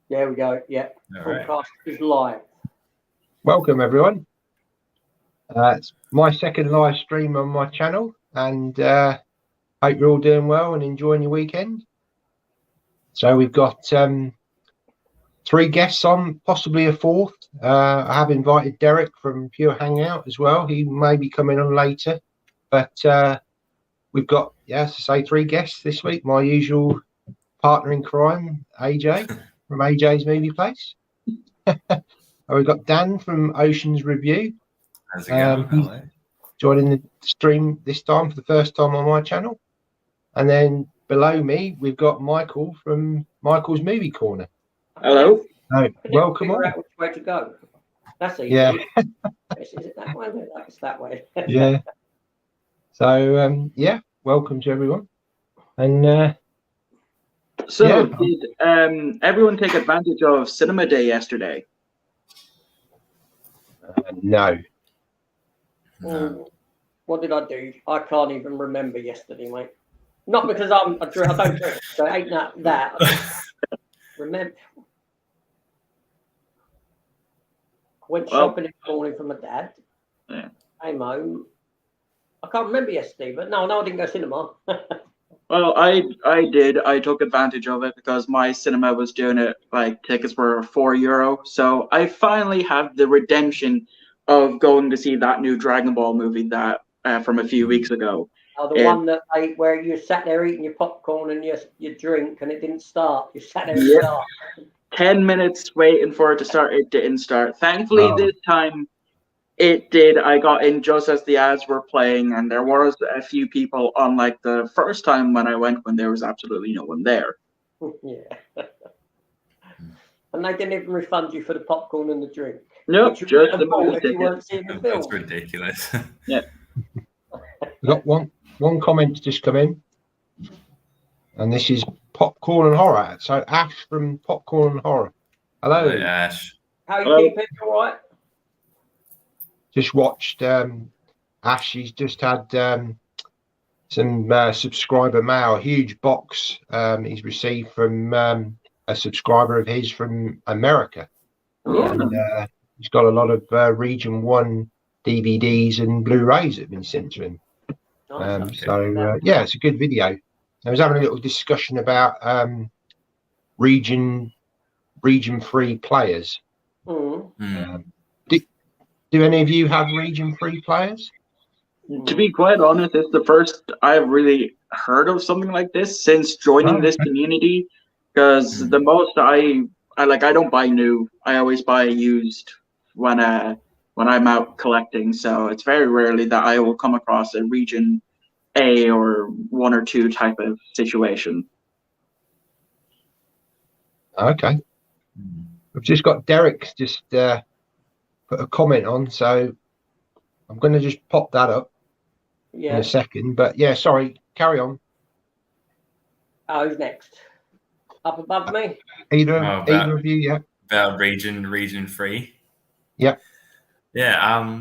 There we go. Yeah. Broadcast is live. Welcome, everyone. It's my second live stream on my channel, and hope you're all doing well and enjoying your weekend. So we've got 3 guests on, possibly a fourth. I have invited Derek from Pure Hangout as well. He may be coming on later, but we've got, as I say, 3 guests this week. My usual partner in crime, AJ from AJ's Movie Place. We've got Dan from Ocean's Review. How's it going? He's joining the stream this time for the first time on my channel. And then below me, we've got Michael from Michael's Movie Corner. Hello. Welcome on. Which way to go? That's easy. Yeah. Is it that way? That's that way. Yeah. So, welcome to everyone. And did everyone take advantage of Cinema Day yesterday? No. What did I do? I can't even remember yesterday, mate. Not because I don't drink, so it ain't that. Remember, I went shopping in the morning for my dad. Yeah. Came home. I can't remember yesterday, but no, I didn't go cinema. Well, I did. I took advantage of it because my cinema was doing it, like tickets were €4. So I finally have the redemption of going to see that new Dragon Ball movie that from a few weeks ago. Oh, the one that where you sat there eating your popcorn and your drink and it didn't start. You sat there and start. 10 minutes waiting for it to start. It didn't start. Thankfully, this time it did. I got in just as the ads were playing, and there was a few people, unlike the first time when I went, when there was absolutely no one there. Yeah. And they didn't even refund you for the popcorn and the drink. No, just the movie ticket. You weren't seeing the film. That's ridiculous. Yeah. We've got one comment just come in, and this is Popcorn and Horror. So Ash from Popcorn and Horror. Hello, Ash. How you keeping? All right? Just watched Ash. He's just had some subscriber mail, a huge box he's received from a subscriber of his from America. And he's got a lot of Region 1 DVDs and Blu-rays that have been sent to him. It's a good video. I was having a little discussion about region 3 players. Do any of you have Region 3 players? To be quite honest, it's the first I've really heard of something like this since joining this community. Because the most I don't buy new. I always buy used when I'm out collecting. So it's very rarely that I will come across a Region A or 1 or 2 type of situation. Okay. I've just got Derek just put a comment on, so I'm going to just pop that up in a second. But sorry, carry on. Who's next? Up above me? Either of you, About Region 3. Yeah. Yeah.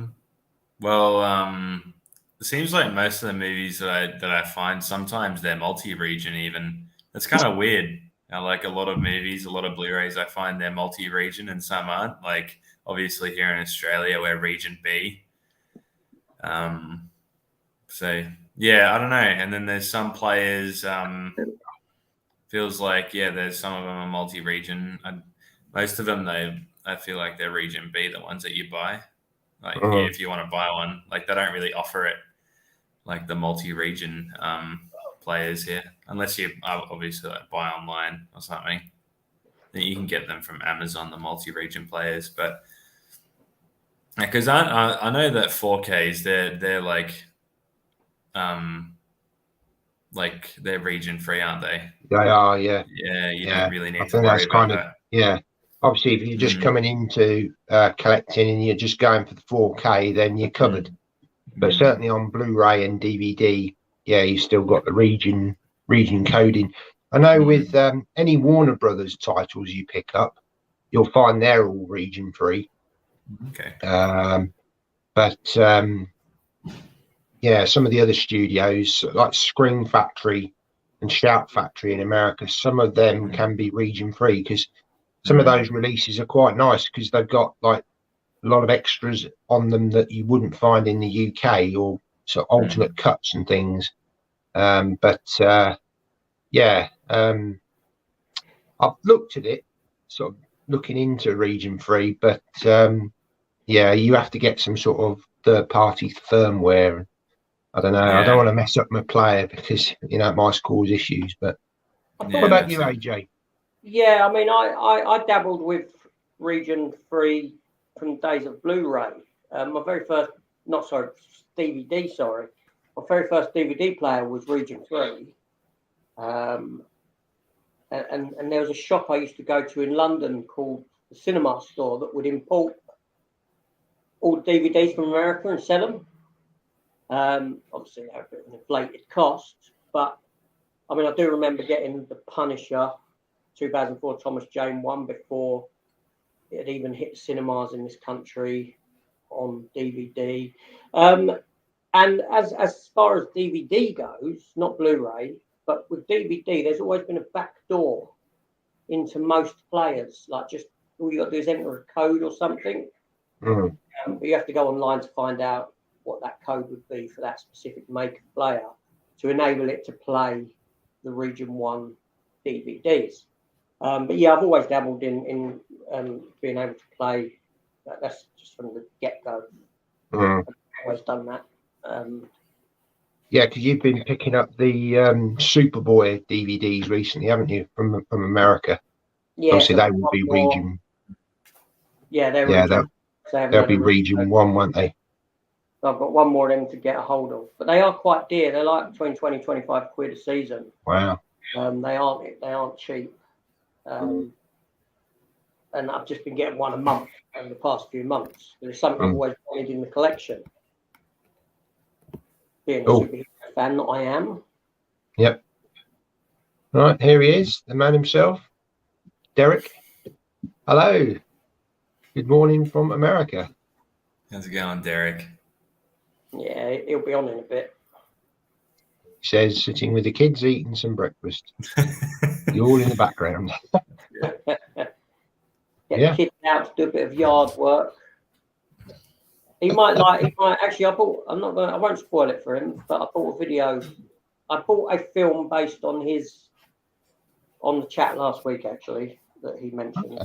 It seems like most of the movies that I find, sometimes they're multi-region even. It's kind of weird. Like a lot of movies, a lot of Blu-rays, I find they're multi-region and some aren't. Like obviously here in Australia, we're Region B. So yeah, I don't know. And then there's some players, feels like, there's some of them are multi-region. Most of them, I feel like they're Region B, the ones that you buy. Like if you want to buy one, like they don't really offer it, like the multi-region players here, unless you obviously like buy online or something. Then you can get them from Amazon, the multi-region players. But because I know that 4Ks, they're they're region free, aren't they? They are, yeah. Yeah, you don't really need I to think worry that's about kind of that. Yeah. Obviously, if you're just coming into collecting and you're just going for the 4K, then you're covered. But certainly on Blu-ray and DVD, you've still got the region coding. I know with any Warner Brothers titles you pick up, you'll find they're all region free. Okay. But some of the other studios like Screen Factory and Shout Factory in America, some of them can be region free because some of those releases are quite nice because they've got like a lot of extras on them that you wouldn't find in the UK, or sort of alternate cuts and things. I've looked at it, sort of looking into Region 3, but you have to get some sort of third-party firmware. I don't know. I don't want to mess up my player because it might cause issues. But what about you, AJ? Yeah, I mean, I dabbled with Region 3 from the days of Blu-ray. My very first, DVD, sorry. My very first DVD player was Region 3. And there was a shop I used to go to in London called the Cinema Store that would import all the DVDs from America and sell them. Obviously, they have a bit of an inflated cost, but I mean, I do remember getting The Punisher 2004 Thomas Jane 1 before it had even hit cinemas in this country on DVD. And as far as DVD goes, not Blu-ray, but with DVD, there's always been a back door into most players. Like, just all you got to do is enter a code or something. But you have to go online to find out what that code would be for that specific make of player to enable it to play the Region 1 DVDs. But yeah, I've always dabbled in being able to play. That's just from the get-go. I've always done that. Because you've been picking up the Superboy DVDs recently, haven't you, from America? Yeah. Obviously, they will be Region. Yeah, they'll be Region 1, won't they? So I've got one more of them to get a hold of, but they are quite dear. They're like between 20 and 25 quid a season. Wow. They aren't cheap. And I've just been getting one a month over the past few months. There's something I've always wanted in the collection. Being a superhero fan that I am. Yep. Right, here he is, the man himself, Derek. Hello. Good morning from America. How's it going, Derek? Yeah, he'll be on in a bit. He says, sitting with the kids eating some breakfast. You're all in the background. Get the kids out to do a bit of yard work. He might actually. I won't spoil it for him, but I bought a video. I bought a film based on the chat last week, actually, that he mentioned,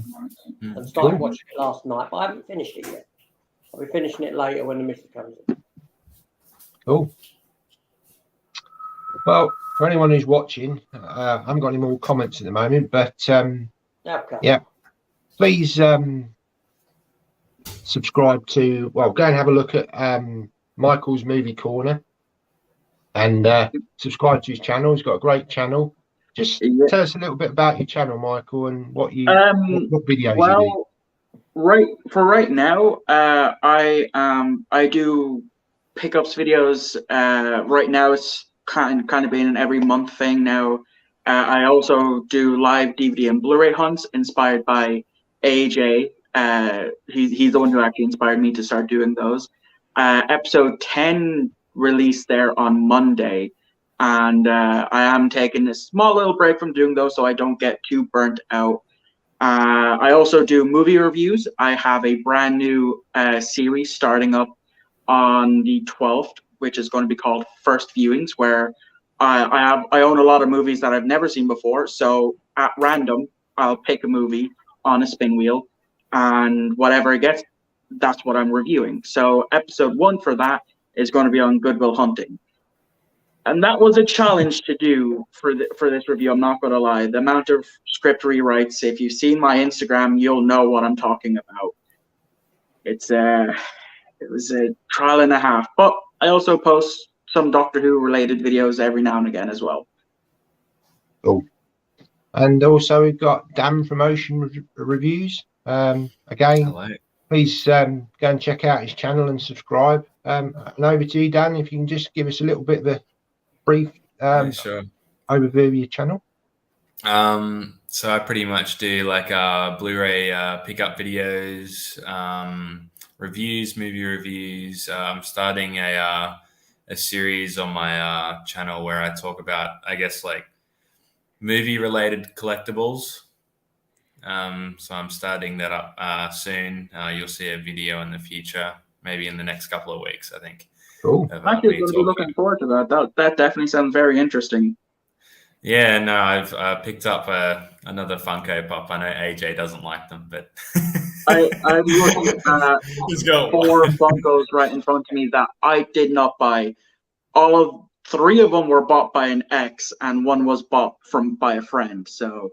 and started watching it last night. But I haven't finished it yet. I'll be finishing it later when the missus comes in. Cool. Well, for anyone who's watching, I haven't got any more comments at the moment, but please subscribe to, go and have a look at Michael's Movie Corner and subscribe to his channel. He's got a great channel. Just tell us a little bit about your channel, Michael, and what videos you do. Right now, I do pickups videos. Right now, it's kind of been an every month thing now. I also do live DVD and Blu-ray hunts inspired by AJ. He's the one who actually inspired me to start doing those. Episode 10 released there on Monday, and I am taking a small little break from doing those so I don't get too burnt out. I also do movie reviews. I have a brand new series starting up on the 12th, which is going to be called First Viewings, where I own a lot of movies that I've never seen before. So at random, I'll pick a movie on a spin wheel, and whatever it gets, that's what I'm reviewing. So episode 1 for that is going to be on Good Will Hunting. And that was a challenge to do for this review. I'm not going to lie. The amount of script rewrites, if you've seen my Instagram, you'll know what I'm talking about. It was a trial and a half. But I also post some Doctor Who related videos every now and again as well. Cool. And also we've got Dan from Ocean Reviews. Again, hello. Please go and check out his channel and subscribe. And over to you, Dan, if you can just give us a little bit of a brief overview of your channel. So I pretty much do like Blu-ray pickup videos, reviews, movie reviews. I'm starting a series on my channel where I talk about, I guess, like movie related collectibles. So I'm starting that up soon. You'll see a video in the future, maybe in the next couple of weeks, I think. Cool. Of, I'm actually me going to be talking. looking forward to that. That definitely sounds very interesting. Yeah, no, I've picked up another Funko Pop. I know AJ doesn't like them, but I'm looking at He's got 4 one. Funkos right in front of me that I did not buy. 3 of them were bought by an ex, and 1 was bought by a friend. So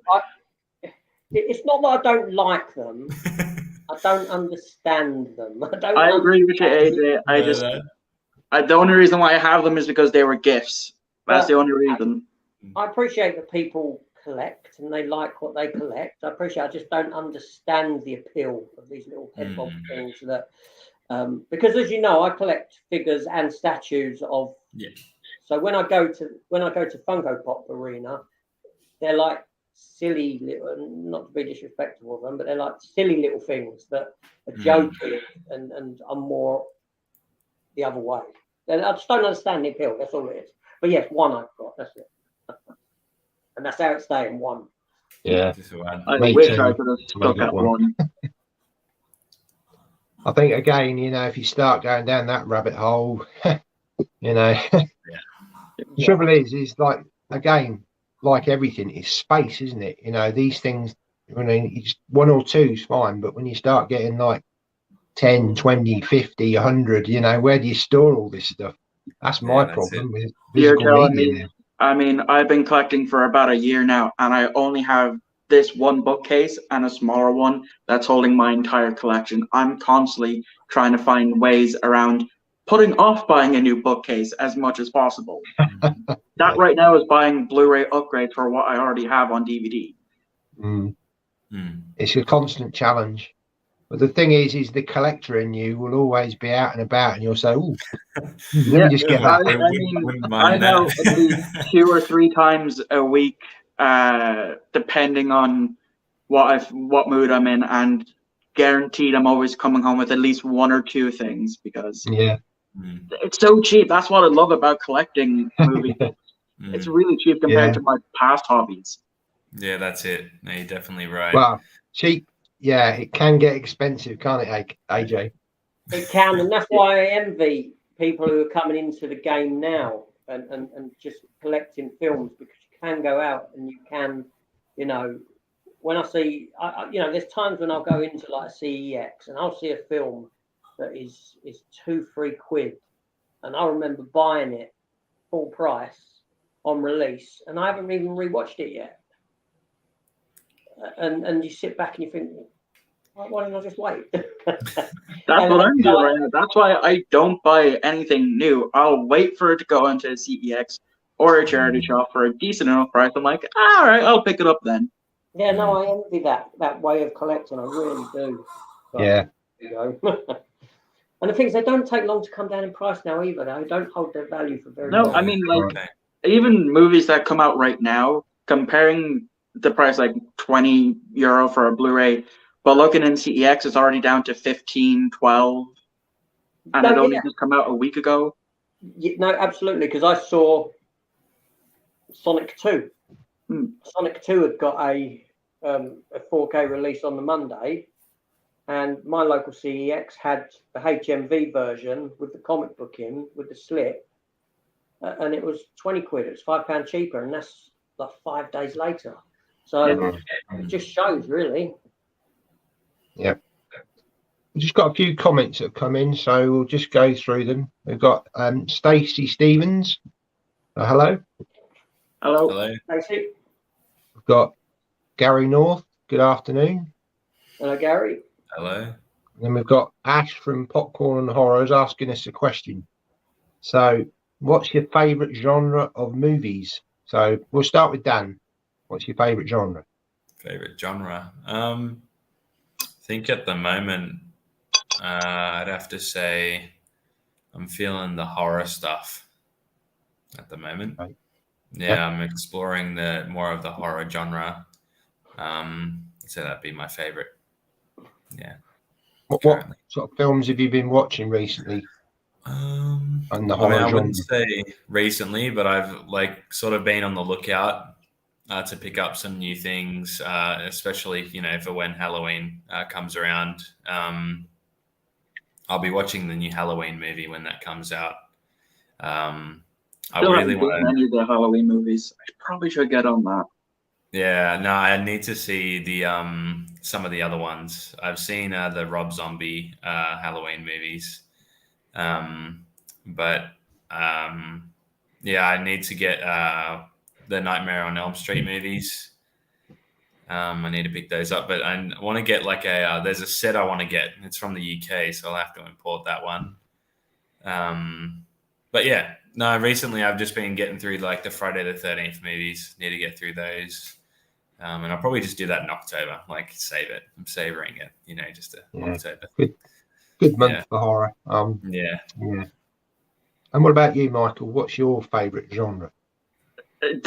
It's not that I don't like them. I don't understand them. I agree with you, AJ. The only reason why I have them is because they were gifts. That's the only reason. I appreciate that people collect and they like what they collect. I just don't understand the appeal of these little head bob things that because as you know, I collect figures and statues of. Yeah. So when I go to Funko Pop Arena, they're like silly little, not to be disrespectful of them, but they're like silly little things that are joking and I'm more the other way. And I just don't understand the appeal. That's all it is. But yes, 1 I've got. That's it. And that's how it's staying, 1. Yeah. I Me wish too. I could have stuck at 1. I think again, if you start going down that rabbit hole, the trouble is like again, like everything, it's space, isn't it? These things, it's 1 or 2 is fine, but when you start getting like 10, 20, 50, 100, where do you store all this stuff? That's my problem with physical media. I mean, I've been collecting for about a year now, and I only have this 1 bookcase and a smaller one that's holding my entire collection. I'm constantly trying to find ways around putting off buying a new bookcase as much as possible. That right now is buying Blu-ray upgrades for what I already have on DVD. It's a constant challenge. But the thing is the collector in you will always be out and about, and you'll say, "Oh, let me just get that." I know at least 2 or 3 times a week, depending on what mood I'm in, and guaranteed I'm always coming home with at least 1 or 2 things because it's so cheap. That's what I love about collecting movies. It's really cheap compared to my past hobbies. Yeah, that's it. No, you're definitely right. Well, cheap. Yeah, it can get expensive, can't it, AJ? It can, and that's why I envy people who are coming into the game now and just collecting films, because you can go out and you can, when I see, there's times when I'll go into like a CEX and I'll see a film that is 2-3 quid, and I remember buying it full price on release, and I haven't even rewatched it yet. And you sit back and you think, why didn't I just wait? That's what I'm doing right now. That's why I don't buy anything new. I'll wait for it to go into a CEX or a charity shop for a decent enough price. I'm like, all right, I'll pick it up then. Yeah, no, I envy that way of collecting. I really do. But, yeah. And the thing is, they don't take long to come down in price now either. They don't hold their value for very long. No, I mean, even movies that come out right now, comparing the price like €20 for a Blu-ray, but looking in CEX, it's already down to 15, 12, and it only just come out a week ago. No, absolutely, because I saw Sonic 2. Sonic 2 had got a 4K release on the Monday, and my local CEX had the HMV version with the comic book in, with the slip, and it was 20 quid. It was £5 cheaper, and that's like 5 days later. So it just shows, really. Yeah. We've just got a few comments that have come in, so we'll just go through them. We've got Stacey Stevens. Hello. Hello. Stacey. We've got Gary North. Good afternoon. Hello, Gary. Hello. And then we've got Ash from Popcorn and Horrors asking us a question. So, what's your favourite genre of movies? So, we'll start with Dan. What's your favourite genre? Favorite genre? I think at the moment, I'd have to say I'm feeling the horror stuff at the moment. Right. Yeah, I'm exploring more of the horror genre. So that'd be my favorite. Yeah. What sort of films have you been watching recently? On the horror I genre? wouldn't say recently, but I've sort of been on the lookout to pick up some new things, especially for when Halloween comes around. I'll be watching the new Halloween movie when that comes out. I Still really haven't want seen any of the Halloween movies. I probably should get on that. Yeah, no, I need to see the some of the other ones. I've seen the Rob Zombie Halloween movies, but yeah, I need to get the Nightmare on Elm Street movies. I need to pick those up, but I want to get like there's a set I want to get. It's from the UK, so I'll have to import that one. But yeah, no, recently I've just been getting through like the Friday the 13th movies. Need to get through those. And I'll probably just do that in October, like save it. I'm savoring it, just October. Good month for horror. Yeah. And what about you, Michael? What's your favourite genre?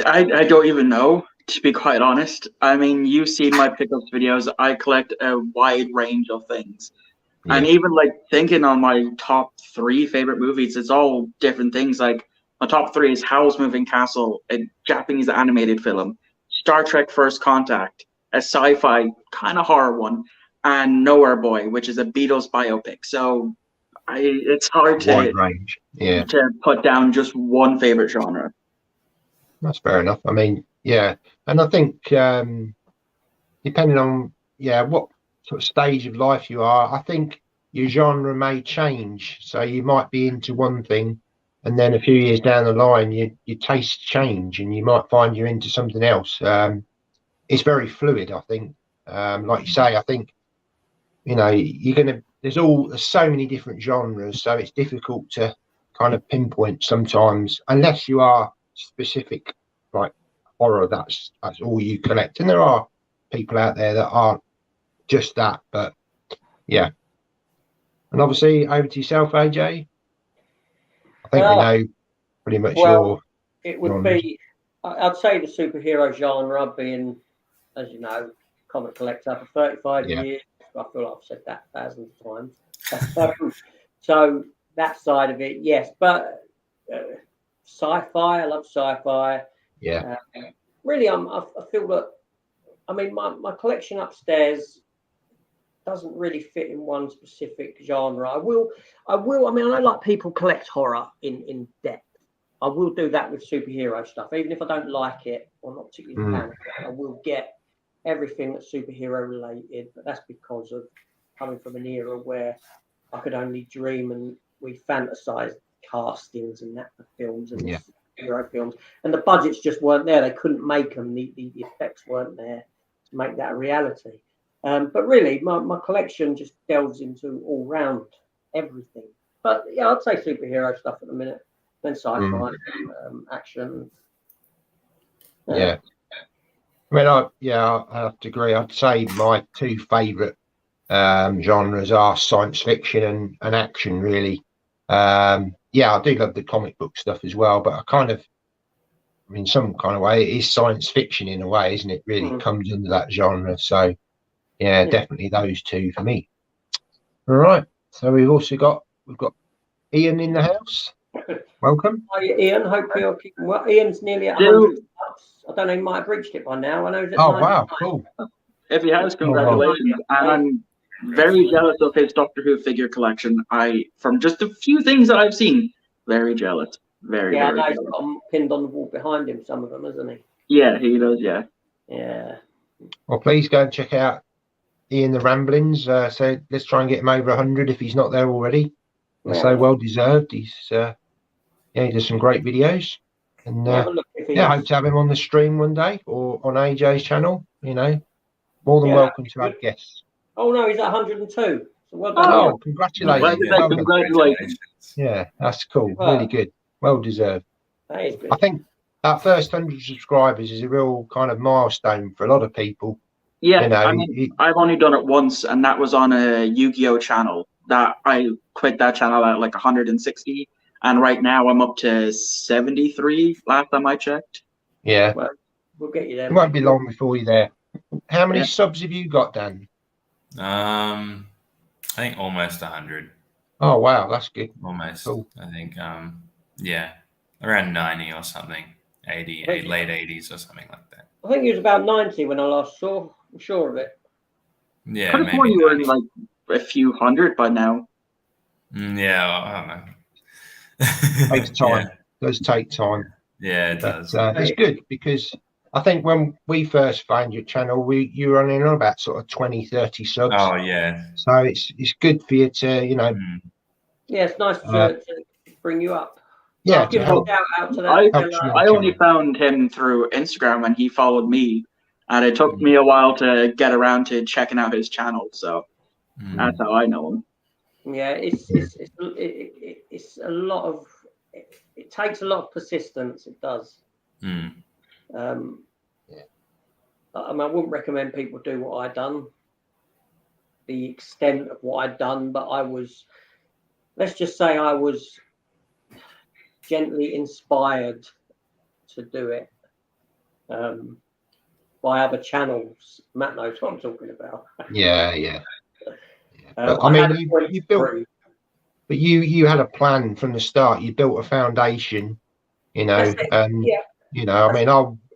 I don't even know, to be quite honest. I mean, you've seen my pickups videos. I collect a wide range of things. Yeah. And even like thinking on my top 3 favorite movies, it's all different things. Like my top 3 is Howl's Moving Castle, a Japanese animated film, Star Trek First Contact, a sci-fi kind of horror one, and Nowhere Boy, which is a Beatles biopic. So it's hard Wide range. Yeah. to put down just one favorite genre. That's fair enough. I mean, yeah. And I think depending on what sort of stage of life you are, I think your genre may change. So you might be into one thing, and then a few years down the line, your tastes change, and you might find you're into something else. It's very fluid, I think. Like you say, I think there's so many different genres, so it's difficult to kind of pinpoint sometimes, unless you are specific, like horror. That's all you collect, and there are people out there that aren't just that, but yeah. And obviously, over to yourself, AJ. I think we know pretty much it would be, I'd say the superhero genre, being, as you know, comic collector for 35 years. I feel like I've said that thousands of times. So that side of it, yes. But sci-fi, I love sci-fi. Yeah. Really, I feel that, I mean, my collection upstairs doesn't really fit in one specific genre. I mean, I know like people collect horror in depth. I will do that with superhero stuff, even if I don't like it or not particularly fan of it. I will get everything that's superhero related, but that's because of coming from an era where I could only dream and we fantasized castings and that for films and superhero films, and the budgets just weren't there. They couldn't make them. The effects weren't there to make that a reality. But really, my collection just delves into all round everything. But yeah, I'd say superhero stuff at the minute, then sci-fi, action. Yeah. I mean, I have to agree. I'd say my 2 favourite genres are science fiction and action, really. I do love the comic book stuff as well, but in some kind of way, it is science fiction in a way, isn't it? Really comes under that genre. So, yeah, definitely those 2 for me. All right. So we've got Ian in the house. Welcome. Hi, Ian. Hope you're keeping well. Ian's nearly at 100 subs. I don't know, he might have reached it by now. I know he's at 99. Wow, cool. If he has, congratulations. And I'm very jealous of his Doctor Who figure collection. From just a few things that I've seen, very jealous. Very jealous. He's got them pinned on the wall behind him, some of them, hasn't he? Yeah, he does, yeah. Yeah. Well, please go and check out Ian the Ramblings. So let's try and get him over 100 if he's not there already. So well deserved. He's he does some great videos, and I hope to have him on the stream one day or on AJ's channel. More than welcome to have guests. Oh no, he's at 102. So well done. Oh, congratulations! Congratulations! Yeah, that's cool. Really good. Well deserved. That is good. I think that first 100 subscribers is a real kind of milestone for a lot of people. Yeah, I mean, I've only done it once, and that was on a Yu-Gi-Oh channel. That I quit that channel at like 160, and right now I'm up to 73. Last time I checked. Yeah, we'll get you there. It won't be long before you're there. How many subs have you got, Dan? I think almost 100. Oh wow, that's good. Almost. Cool. I think around 90 or something. 80, late 80s or something like that. I think he was about 90 when I last saw. I'm sure of it. Yeah, Could have sworn maybe you were 90. like a few hundred by now. Yeah, I don't know. Takes time. Does take time. Yeah, it does. It's good because I think when we first found your channel, you were only on about sort of 20, 30 subs. Oh, yeah. So it's good for you to, Yeah, it's nice to bring you up. yeah, I'll give to a help. shout out to that fella. I only found him through Instagram and he followed me. And it took me a while to get around to checking out his channel. So that's how I know him. Yeah, it's a lot of. It takes a lot of persistence. It does. I wouldn't recommend people do what I'd done. The extent of what I'd done, but I was. Let's just say I was gently inspired to do it by other channels. Matt knows what I'm talking about. Yeah. But, I mean, you built, but you had a plan from the start. You built a foundation, and I mean,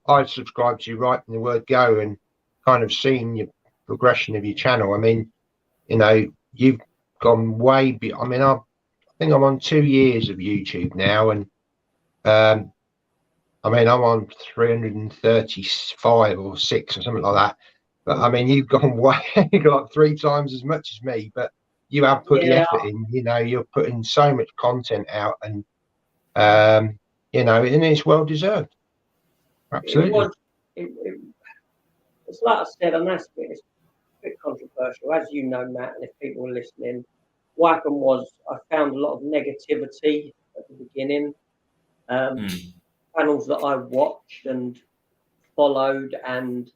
I subscribed to you right from the word go, and kind of seen your progression of your channel. I mean, you've gone way beyond. I mean, I think I'm on 2 years of YouTube now, and I mean, I'm on 335 or 6 or something like that. But I mean, you've gone way, like 3 times as much as me. But you have put the effort in. You're putting so much content out, and and it's well deserved. Absolutely. It's like I said, and it's a bit controversial, as you know, Matt. And if people are listening, what happened was I found a lot of negativity at the beginning. Channels that I watched and followed and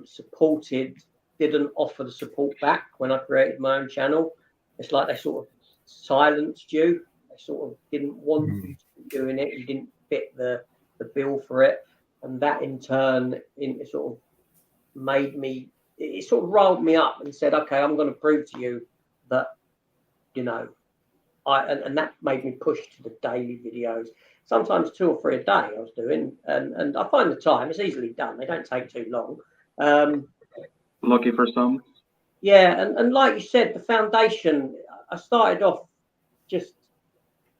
supported didn't offer the support back when I created my own channel. It's like they sort of silenced you. They sort of didn't want you to be doing it. You didn't fit the bill for it, and that in turn, it sort of made me. It sort of rolled me up and said, "Okay, I'm going to prove to you that, and that made me push to the daily videos." Sometimes 2 or 3 a day I was doing, and I find the time. It's easily done. They don't take too long. Lucky for some. Yeah, and like you said, the foundation, I started off just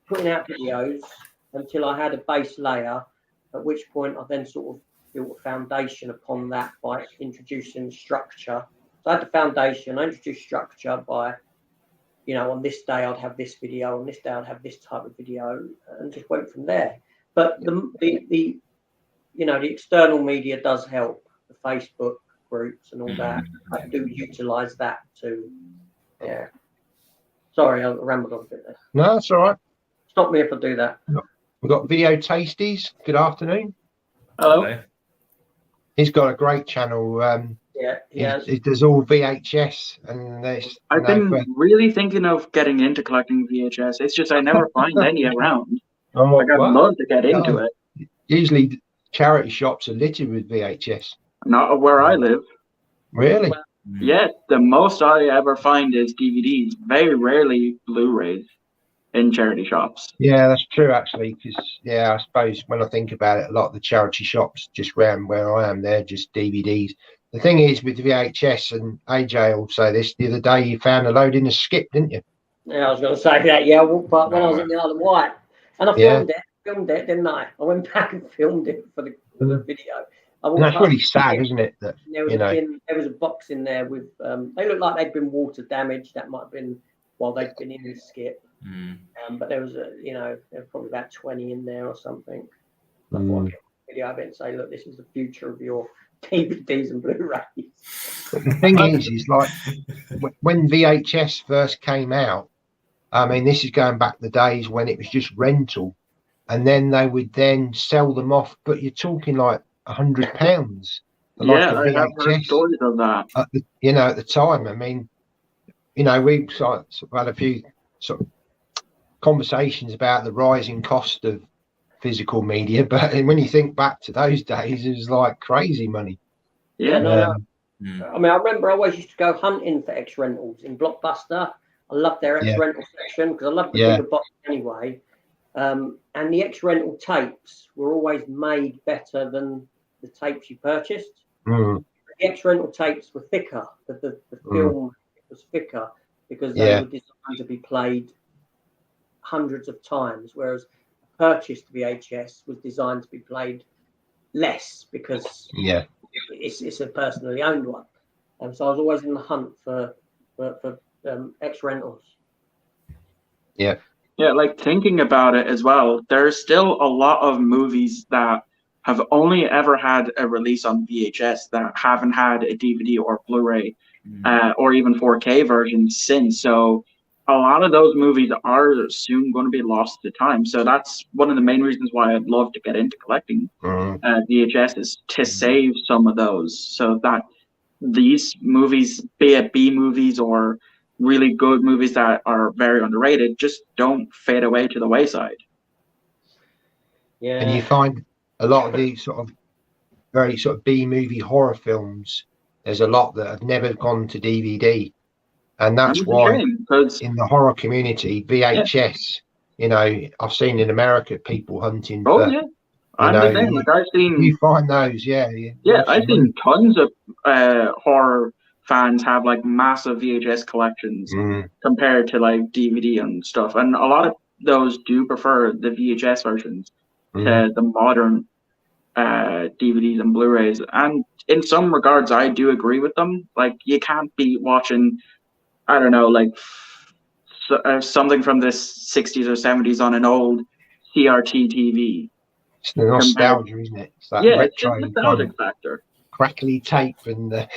putting out videos until I had a base layer, at which point I then sort of built a foundation upon that by introducing structure. So I had the foundation, I introduced structure by, on this day I'd have this video, on this day I'd have this type of video, and just went from there. But the external media does help, the Facebook groups and all that. I do utilize that too. Yeah. Sorry, I rambled on a bit there. No, that's all right. Stop me if I do that. We've got Video Tasties. Good afternoon. Hello. He's got a great channel. He does all VHS, and I've been really thinking of getting into collecting VHS. It's just I never find any around. I'd love to get into it. Usually, charity shops are littered with VHS. Not where I live. Really? Yes, the most I ever find is DVDs. Very rarely Blu-rays in charity shops. Yeah, that's true, actually, because, I suppose when I think about it, a lot of the charity shops just round where I am, they're just DVDs. The thing is, with VHS, and AJ will say this, the other day you found a load in a skip, didn't you? Yeah, I was going to say that, yeah, but when I was in the Isle of Wight. And I filmed it, didn't I? I went back and filmed it for the video. That's really sad, isn't it? That, there was a box in there with, they looked like they'd been water damaged. That might have been while they'd been in the skip. But there was there was probably about 20 in there or something. I thought I'd get a video of it and say, look, this is the future of your DVDs and Blu-rays. But the thing is like when VHS first came out, I mean, this is going back the days when it was just rental, and then they would then sell them off. But you're talking like £100. Yeah, I have heard stories of that. At the time, I mean, we sort of had a few sort of conversations about the rising cost of physical media, but when you think back to those days, it was like crazy money. Yeah, no. I mean, I remember I always used to go hunting for X rentals in Blockbuster. I loved their X rental section because I loved the bigger box anyway. And the X rental tapes were always made better than the tapes you purchased. Mm. The ex-rental tapes were thicker. The film was thicker because they Yeah. were designed to be played hundreds of times, whereas a purchased VHS was designed to be played less because Yeah. it's a personally owned one. So I was always in the hunt for ex-rentals. Yeah. Yeah, like thinking about it as well, there's still a lot of movies that have only ever had a release on VHS that haven't had a DVD or Blu-ray or even 4K version since. So a lot of those movies are soon going to be lost to time. So that's one of the main reasons why I'd love to get into collecting VHS, is to save some of those so that these movies, be it B movies or really good movies that are very underrated, just don't fade away to the wayside. Yeah. And you find a lot of these sort of very sort of B movie horror films, there's a lot that have never gone to DVD. And that's why because in the horror community, VHS, you know, I've seen in America people hunting for, I'm the same. Like I've seen, you find those, I've seen tons of horror fans have like massive VHS collections compared to like DVD and stuff, and a lot of those do prefer the VHS versions to the modern DVDs and Blu-rays. And in some regards, I do agree with them. Like you can't be watching, I don't know, like something from the 60s or 70s on an old CRT TV. It's the nostalgia, isn't it? It's that retro it's the nostalgic factor. Crackly tape and the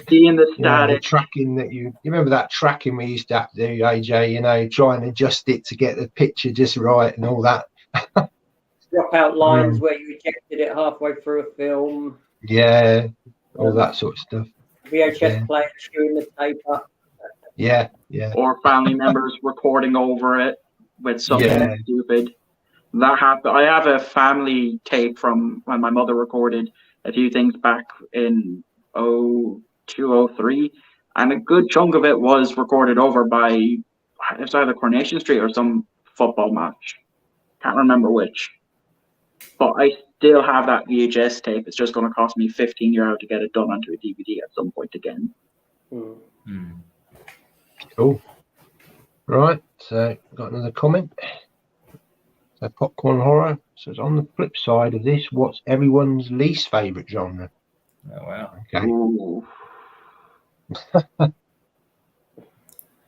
seeing the static, the tracking that you remember that tracking we used to have to do, AJ, you know, try and adjust it to get the picture just right and all that. Drop out lines where you ejected it halfway through a film. Yeah, all that sort of stuff. VHS player chewing the tape up. Yeah. Or family members recording over it with something stupid. That happened. I have a family tape from when my mother recorded a few things back in 2003, and a good chunk of it was recorded over by, it's either Coronation Street or some football match. Can't remember which. But I still have that VHS tape. It's just going to cost me €15 to get it done onto a DVD at some point again. Cool. Right, so got another comment. So popcorn horror says, on the flip side of this, what's everyone's least favourite genre? Oh, wow. Okay.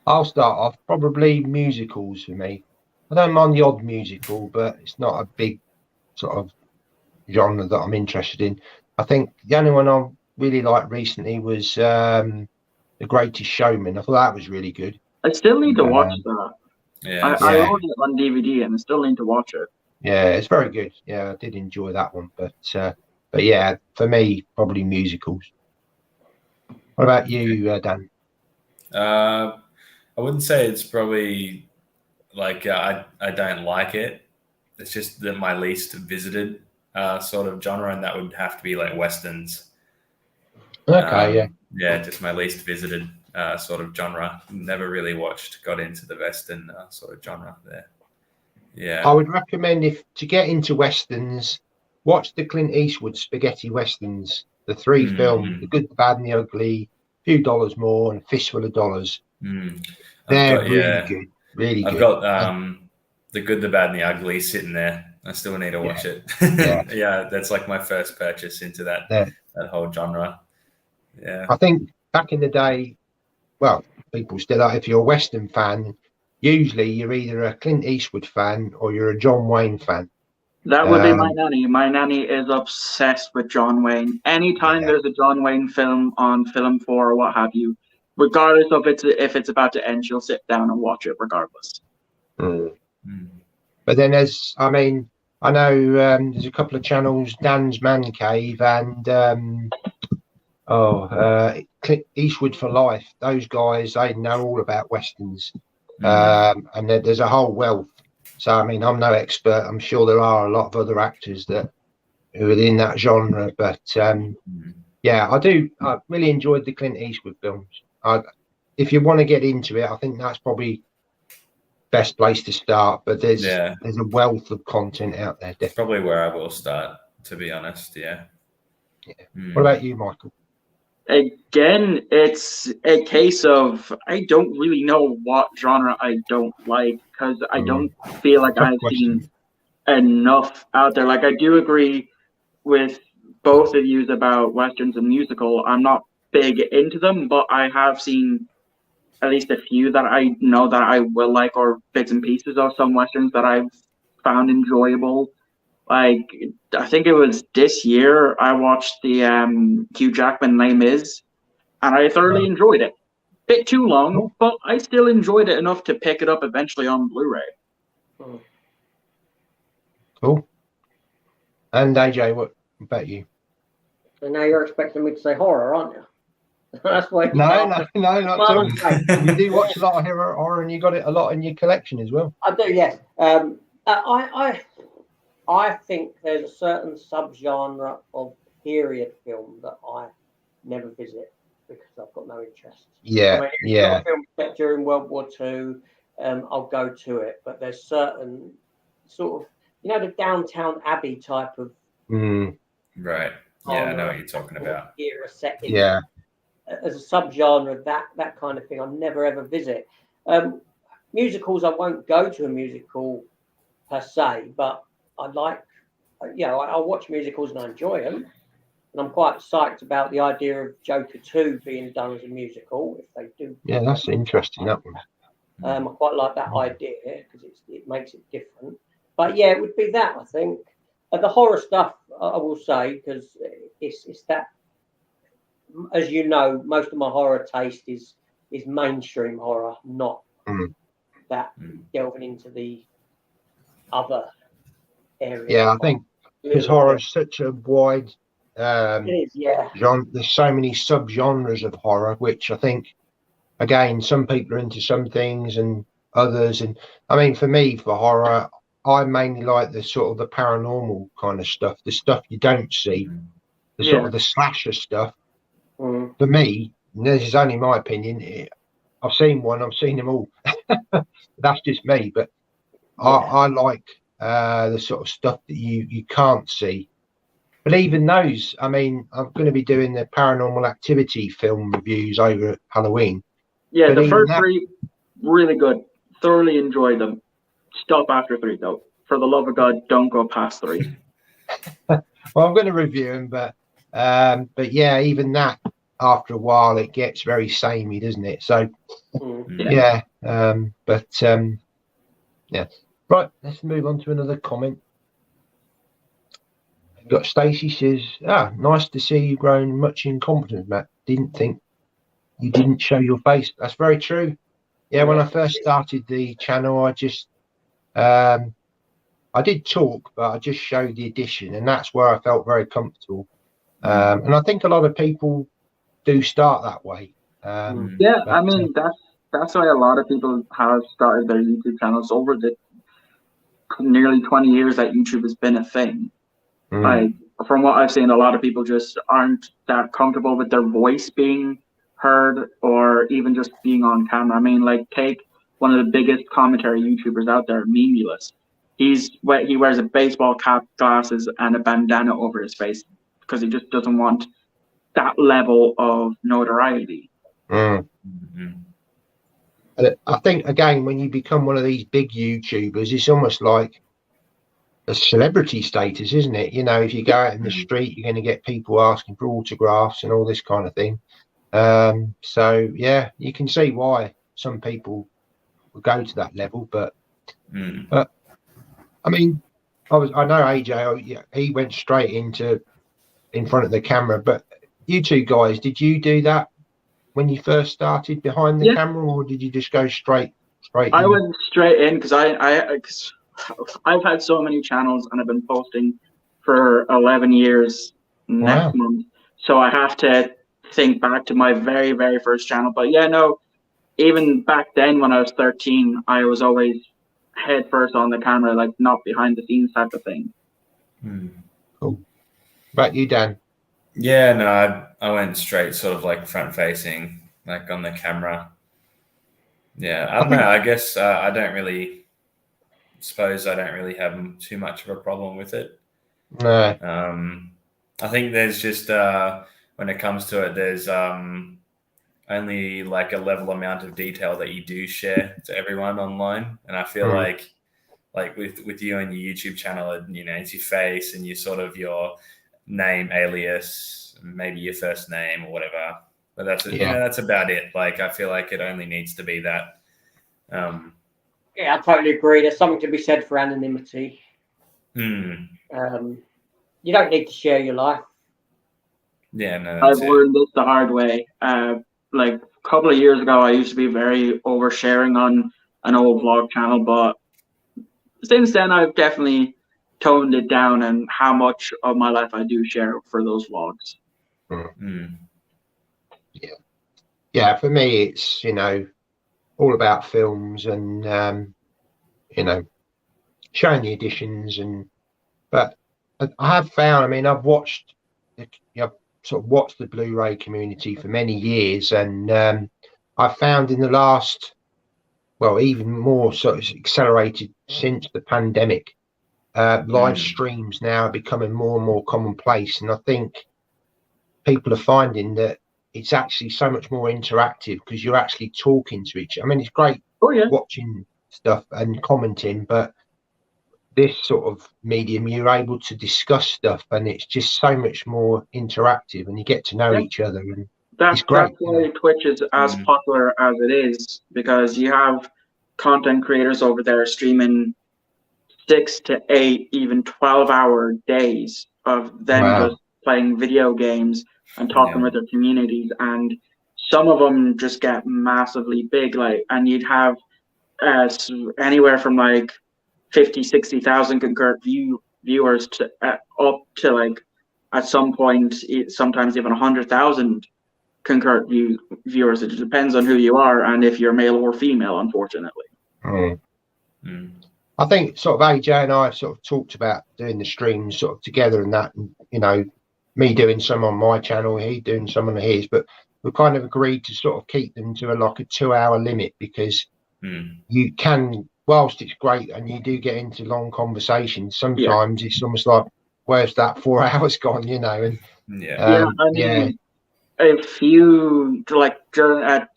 I'll start off. Probably musicals for me. I don't mind the odd musical, but it's not a big sort of genre that I'm interested in. I think the only one I really liked recently was The Greatest Showman. I thought that was really good. I still need to watch that. Yeah, I own it on DVD and I still need to watch it. Yeah, it's very good. Yeah, I did enjoy that one. But yeah, for me, probably musicals. What about you, Dan? I wouldn't say it's probably like I don't like it. It's just that my least visited sort of genre, and that would have to be like westerns. Okay, yeah, just my least visited sort of genre. Never really got into the western sort of genre there. Yeah, I would recommend, if to get into westerns, watch the Clint Eastwood spaghetti westerns. The three films: The Good, the Bad, and the Ugly, Few Dollars More, and Fistful of Dollars. They're really good. Really good. I've got The Good, the Bad, and the Ugly sitting there. I still need to watch it. Yeah, that's like my first purchase into that whole genre. Yeah, I think back in the day, well, people still are. If you're a Western fan, usually you're either a Clint Eastwood fan or you're a John Wayne fan. That would be my nanny. My nanny is obsessed with John Wayne. Anytime there's a John Wayne film on Film 4 or what have you, regardless of if it's about to end, she'll sit down and watch it regardless. But then I know there's a couple of channels, Dan's Man Cave and Clint Eastwood for Life. Those guys, they know all about westerns. And there's a whole wealth. So, I'm no expert. I'm sure there are a lot of other actors who are in that genre. But, I really enjoyed the Clint Eastwood films. If you want to get into it, I think that's probably best place to start. But there's a wealth of content out there. Definitely. Probably where I will start, to be honest. Yeah. What about you, Michael? Again, it's a case of I don't really know what genre I don't like because I don't feel like Tough I've question. seen enough out there. Like I do agree with both of you about westerns and musical. I'm not big into them, but I have seen at least a few that I know that I will like, or bits and pieces of some westerns that I've found enjoyable. Like I think it was this year I watched the Hugh Jackman Les Mis, and I thoroughly enjoyed it. Bit too long, but I still enjoyed it enough to pick it up eventually on Blu-ray. Cool. And AJ, what about you? So now you're expecting me to say horror, aren't you? That's why. No, not at all. Okay. You do watch a lot of horror, and you got it a lot in your collection as well. I do, yes. I think there's a certain subgenre of period film that I never visit because I've got no interest. Yeah, I mean, if it's got a film set during World War II, I'll go to it. But there's certain sort of, the Downtown Abbey type of Right. Yeah, I know what you're talking about. Era setting. Yeah. As a subgenre, that kind of thing, I'll never ever visit. Musicals, I won't go to a musical per se, but I like, I watch musicals and I enjoy them. And I'm quite psyched about the idea of Joker 2 being done as a musical, if they do. Yeah, that's interesting, that one. I quite like that idea because it makes it different. But yeah, it would be that, I think. The horror stuff, I will say, because it's that, as you know, most of my horror taste is mainstream horror, not that delving into the other area. Yeah, I think because horror is such a wide it is, genre, there's so many subgenres of horror, which I think, again, some people are into some things and others. And I mean, for me, for horror, I mainly like the sort of the paranormal kind of stuff, the stuff you don't see, the sort of the slasher stuff. For me, and this is only my opinion, I've seen them all. That's just me, but I like the sort of stuff that you can't see. But even those, I mean, I'm going to be doing the Paranormal Activity film reviews over at Halloween. Yeah, the first 3, really good. Thoroughly enjoyed them. Stop after 3, though. For the love of God, don't go past 3. Well, I'm going to review them, but yeah, even that, after a while, it gets very samey, doesn't it? So, yeah. Right, let's move on to another comment. Got Stacey says, nice to see you growing much in confidence, Matt. Didn't think you didn't show your face. That's very true. Yeah, when I first started the channel, I just I did talk, but I just showed the edition, and that's where I felt very comfortable. And I think a lot of people do start that way. I mean, that's why a lot of people have started their YouTube channels over the nearly 20 years that YouTube has been a thing. Like, from what I've seen, a lot of people just aren't that comfortable with their voice being heard or even just being on camera. I mean, like, take one of the biggest commentary YouTubers out there, Memeless. He wears a baseball cap, glasses, and a bandana over his face because he just doesn't want that level of notoriety. I think, again, when you become one of these big YouTubers, it's almost like a celebrity status, isn't it? If you go out in the street, you're going to get people asking for autographs and all this kind of thing. So yeah, you can see why some people will go to that level, but I mean, I know AJ, he went straight in front of the camera, but you two guys, did you do that when you first started behind the camera, or did you just go straight in? I went straight in because I've had so many channels and I've been posting for 11 years next month. So I have to think back to my very, very first channel. But yeah, no, even back then when I was 13, I was always head first on the camera, like not behind the scenes type of thing. Cool. About you, Dan? Yeah, no, I went straight sort of like front facing, like on the camera. Yeah, I don't know. I guess I don't really have too much of a problem with it. No. I think there's just when it comes to it, there's only like a level amount of detail that you do share to everyone online, and I feel like with you and your YouTube channel, it's your face and your name, alias, maybe your first name or whatever. But that's about it. Like, I feel like it only needs to be that. Yeah, I totally agree. There's something to be said for anonymity. You don't need to share your life. Yeah, no. I've learned this the hard way. Like a couple of years ago, I used to be very oversharing on an old vlog channel, but since then, I've definitely toned it down and how much of my life I do share for those vlogs. Yeah, for me, it's, all about films and, showing the editions. But I have found, I've watched, I've sort of watched the Blu-ray community for many years, and I've found in the last, even more sort of accelerated since the pandemic, live streams now are becoming more and more commonplace. And I think people are finding that it's actually so much more interactive because you're actually talking to each other. It's great watching stuff and commenting, but this sort of medium, you're able to discuss stuff, and it's just so much more interactive, and you get to know each other. And it's great. That's why Twitch is as popular as it is, because you have content creators over there streaming 6 to 8, even 12-hour days of them just playing video games and talking with their communities, and some of them just get massively big, and you'd have anywhere from 50,000-60,000 concurrent viewers to up to at some point sometimes even 100,000 concurrent viewers. It depends on who you are and if you're male or female, unfortunately. I think sort of AJ and I sort of talked about doing the streams sort of together and that, and me doing some on my channel, he doing some on his, but we kind of agreed to sort of keep them to a 2-hour limit, because you can, whilst it's great and you do get into long conversations, sometimes it's almost like, where's that 4 hours gone, and if you during at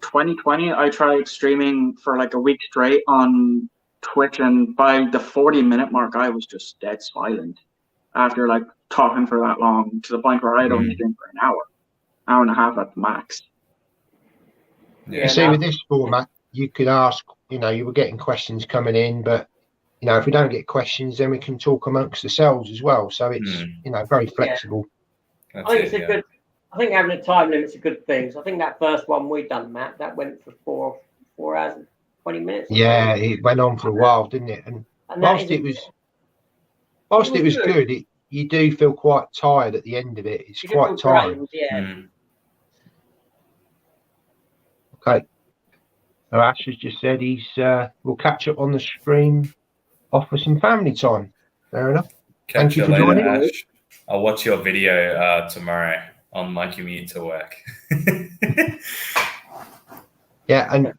2020, I tried streaming for a week straight on Twitch, and by the 40-minute mark I was just dead silent after talking for that long, to the point where I'd only stream for an hour and a half at the max. See, with this format, you could ask, you were getting questions coming in, but if we don't get questions, then we can talk amongst ourselves as well. So it's very flexible. I think having a time limit's a good thing. So I think that first one we done, Matt, that went for 4 hours and 20 minutes. Yeah, it went on for a while, didn't it? And whilst it was good, you do feel quite tired at the end of it. It's quite tiring. Okay. So Ash has just said we'll catch up on the stream, offer some family time. Fair enough. Thank you for joining. Ash. I'll watch your video tomorrow on my commute to work. Yeah, and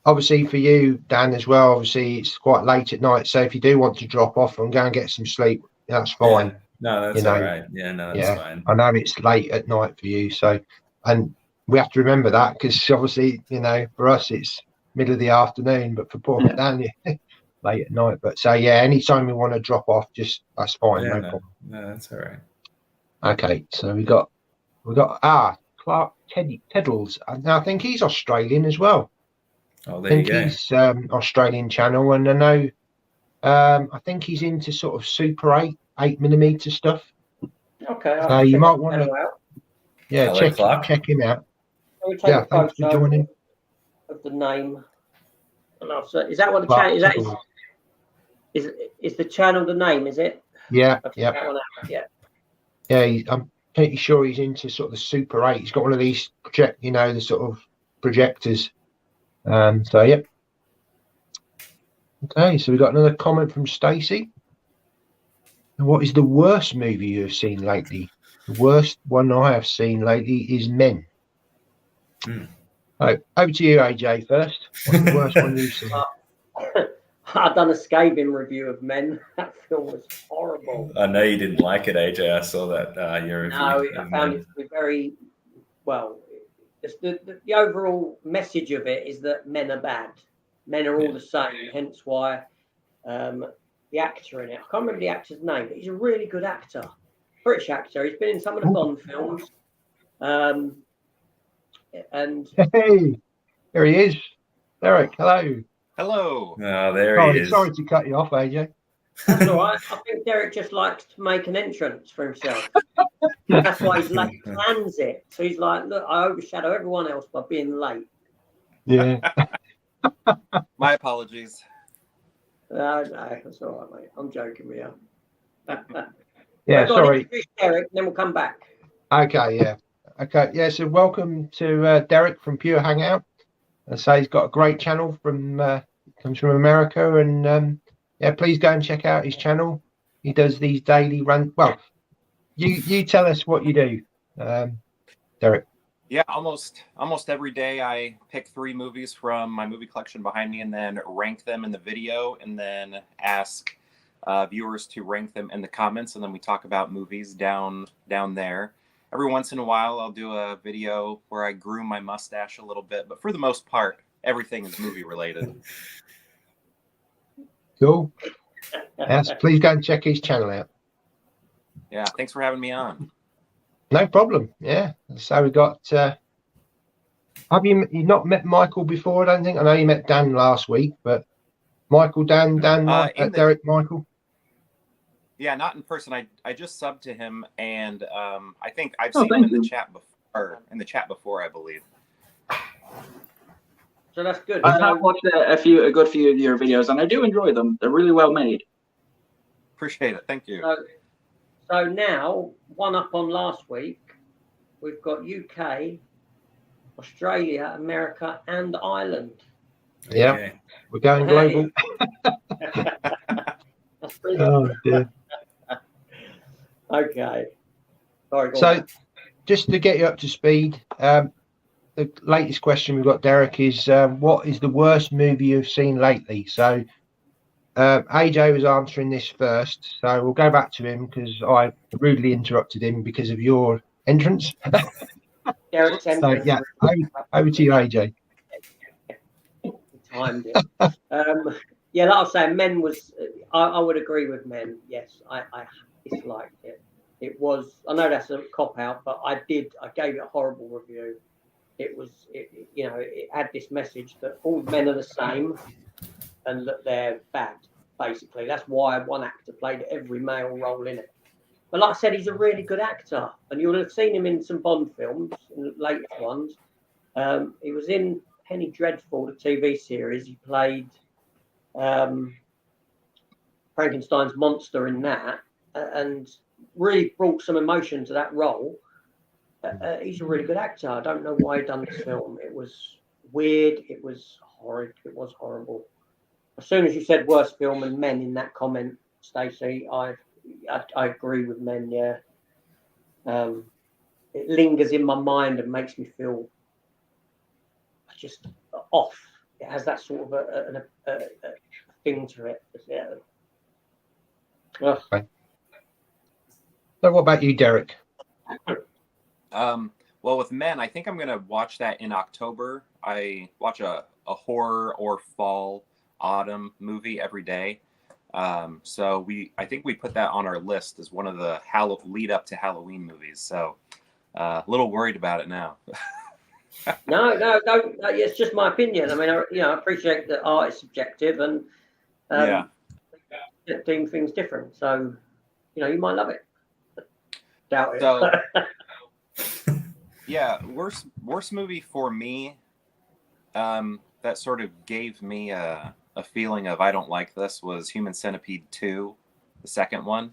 obviously for you, Dan, as well, obviously it's quite late at night. So if you do want to drop off and go and get some sleep, that's fine. Yeah. No, that's all right. Yeah, no, that's fine. I know it's late at night for you. So, and we have to remember that, because obviously, for us, it's middle of the afternoon, but for poor Dan, late at night. But so, anytime you want to drop off, that's fine. No problem. No, that's all right. Okay. So we got Clark Teddles. Now I think he's Australian as well. Oh, there you go. He's Australian channel, and I know I think he's into sort of Super 8mm stuff. Okay. So you might want to check him out. Yeah, thanks for joining. Of the name. Is that what the channel is? Is the channel the name? Is it? Yeah. Yeah. I'm pretty sure he's into sort of the Super 8. He's got one of these the sort of projectors. So yeah. Okay, so we got another comment from Stacey. What is the worst movie you have seen lately? The worst one I have seen lately is Men. Right, over to you, AJ, first. What's the worst one you've seen? I've done a scathing review of Men. That film was horrible. I know you didn't like it, AJ. I saw that your review. No, I found it to be very well. The overall message of it is that men are bad. Men are all the same. Hence why the actor in it, I can't remember the actor's name, but he's a really good actor. British actor. He's been in some of the Bond films. And hey, there he is. Derek, hello. Hello. Oh, there he is. Sorry to cut you off, AJ. that's all right. I think Derek just likes to make an entrance for himself. That's why he's late. He plans it. So he's like, look, I overshadow everyone else by being late. Yeah. My apologies. No, that's all right, mate. I'm joking with you. Yeah, Go on, sorry. introduce Derek, then we'll come back. Okay, yeah. Okay, yeah, so welcome to Derek from Pure Hangout. I say he's got a great channel comes from America, and yeah, please go and check out his channel. He does these daily run. Well, you tell us what you do, Derek. Yeah, almost every day I pick 3 movies from my movie collection behind me and then rank them in the video, and then ask viewers to rank them in the comments, and then we talk about movies down there. Every once in a while, I'll do a video where I groom my mustache a little bit, but for the most part, everything is movie related. Cool. Yes, please go and check his channel out. Yeah, thanks for having me on. No problem. Yeah. So we got. Have you not met Michael before? I don't think. I know you met Dan last week, but Michael, Dan, Derek, Michael. Yeah, not in person. I just subbed to him, and I think I've seen him in the chat before. I believe. So that's good. I have watched a good few of your videos, and I do enjoy them. They're really well made. Appreciate it. Thank you. So now, one up on last week, we've got UK, Australia, America, and Ireland. Yeah, Okay. we're going global. That's brilliant. Oh dear. Okay. Sorry, go So, on. just to get you up to speed, the latest question we've got, Derek, is what is the worst movie you've seen lately? So, AJ was answering this first, so we'll go back to him because I rudely interrupted him because of your entrance. Derek's So, yeah, over to you, AJ. Timed it. Yeah, like I was saying, Men was. I would agree with Men. Yes, I disliked it. It was. I know that's a cop out, but I gave it a horrible review. It had this message that all men are the same and that they're bad. Basically, that's why one actor played every male role in it. But like I said, he's a really good actor, and you'll have seen him in some Bond films, in the latest ones. He was in Penny Dreadful, the TV series. He played Frankenstein's monster in that, and really brought some emotion to that role. He's a really good actor. I don't know why he done this film. It was weird. It was horrid. It was horrible. As soon as you said worst film and Men in that comment, Stacey, I agree with Men. Yeah, it lingers in my mind and makes me feel just off. It has that sort of a thing to it. Yeah. Okay. So, what about you, Derek? Well, with Men, I think I'm going to watch that in October. I watch a horror or fall, autumn movie every day. So I think we put that on our list as one of the lead up to Halloween movies. So a little worried about it now. No, don't. It's just my opinion. I mean, I appreciate that art is subjective and doing things different. So, you might love it. Doubt it. So, yeah, worst movie for me. That sort of gave me a feeling of I don't like this was Human Centipede 2, the second one.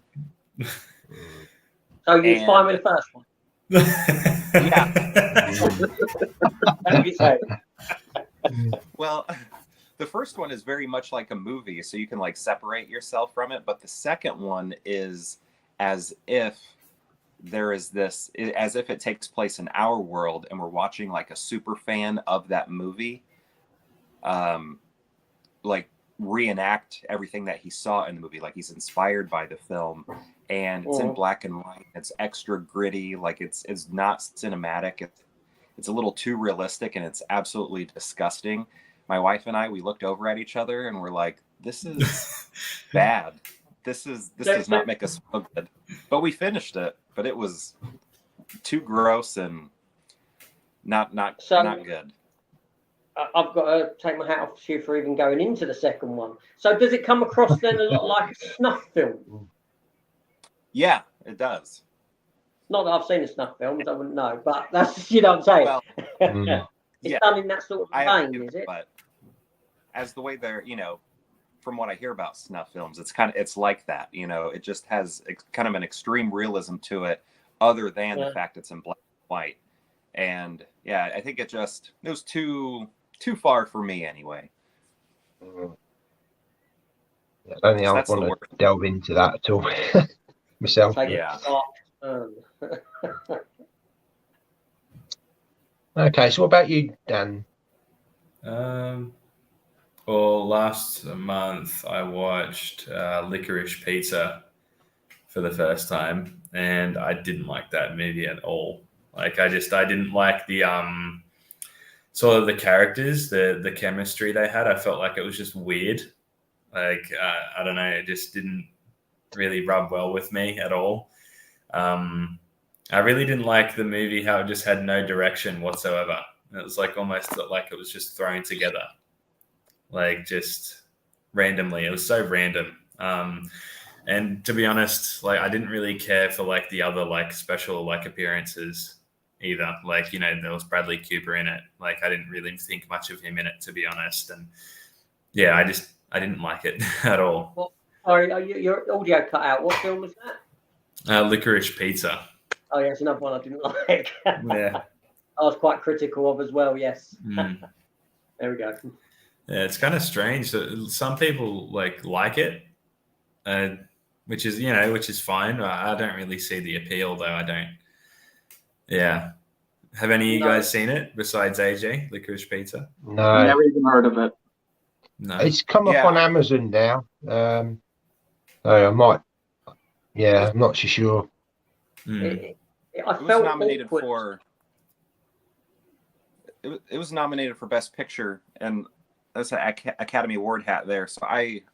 So you fine with the first one? Yeah. What do you say? Well, the first one is very much like a movie, so you can like separate yourself from it. But the second one is as if it takes place in our world and we're watching like a super fan of that movie. Like reenact everything that he saw in the movie. Like, he's inspired by the film, and it's in black and white. It's extra gritty. Like, it's not cinematic. It's a little too realistic, and it's absolutely disgusting. My wife and I, we looked over at each other and we're like, this is bad. This does not make us feel good. But we finished it, but it was too gross and not good. I've got to take my hat off to you for even going into the second one. So does it come across then a lot like a snuff film? Yeah, it does. Not that I've seen a snuff film, I wouldn't know, but that's, you know what I'm saying. Well, it's done in that sort of vein, is it? But as the way they're, from what I hear about snuff films, it's like that. It just has kind of an extreme realism to it, other than the fact it's in black and white. And yeah, I think it was too far for me anyway. I don't think I want to delve into that at all myself. Yeah. Okay, so what about you, Dan? Well, last month I watched Licorice Pizza for the first time, and I didn't like that movie at all. Like, I didn't like the sort of the characters, the chemistry they had. I felt like it was just weird. Like, I don't know, it just didn't really rub well with me at all. I really didn't like the movie, how it just had no direction whatsoever. It was like almost like it was just thrown together, like just randomly. It was so random. And to be honest, like, I didn't really care for like the other like special like appearances either. Like, there was Bradley Cooper in it. Like, I didn't really think much of him in it, to be honest. And yeah, I didn't like it at all. Well, sorry, your audio cut out. What film was that? Licorice Pizza. Oh, yeah, it's another one I didn't like. Yeah. I was quite critical of as well, yes. There we go. Yeah, it's kind of strange that some people like it, which is fine. I don't really see the appeal, though. I don't. Yeah. Have any of you guys seen it besides AJ, Licorice Pizza? No. Never even heard of it. No. It's come up on Amazon now. I might. Yeah, I'm not so sure. It was nominated for. It was nominated for Best Picture, and that's an Academy Award hat there. So I'm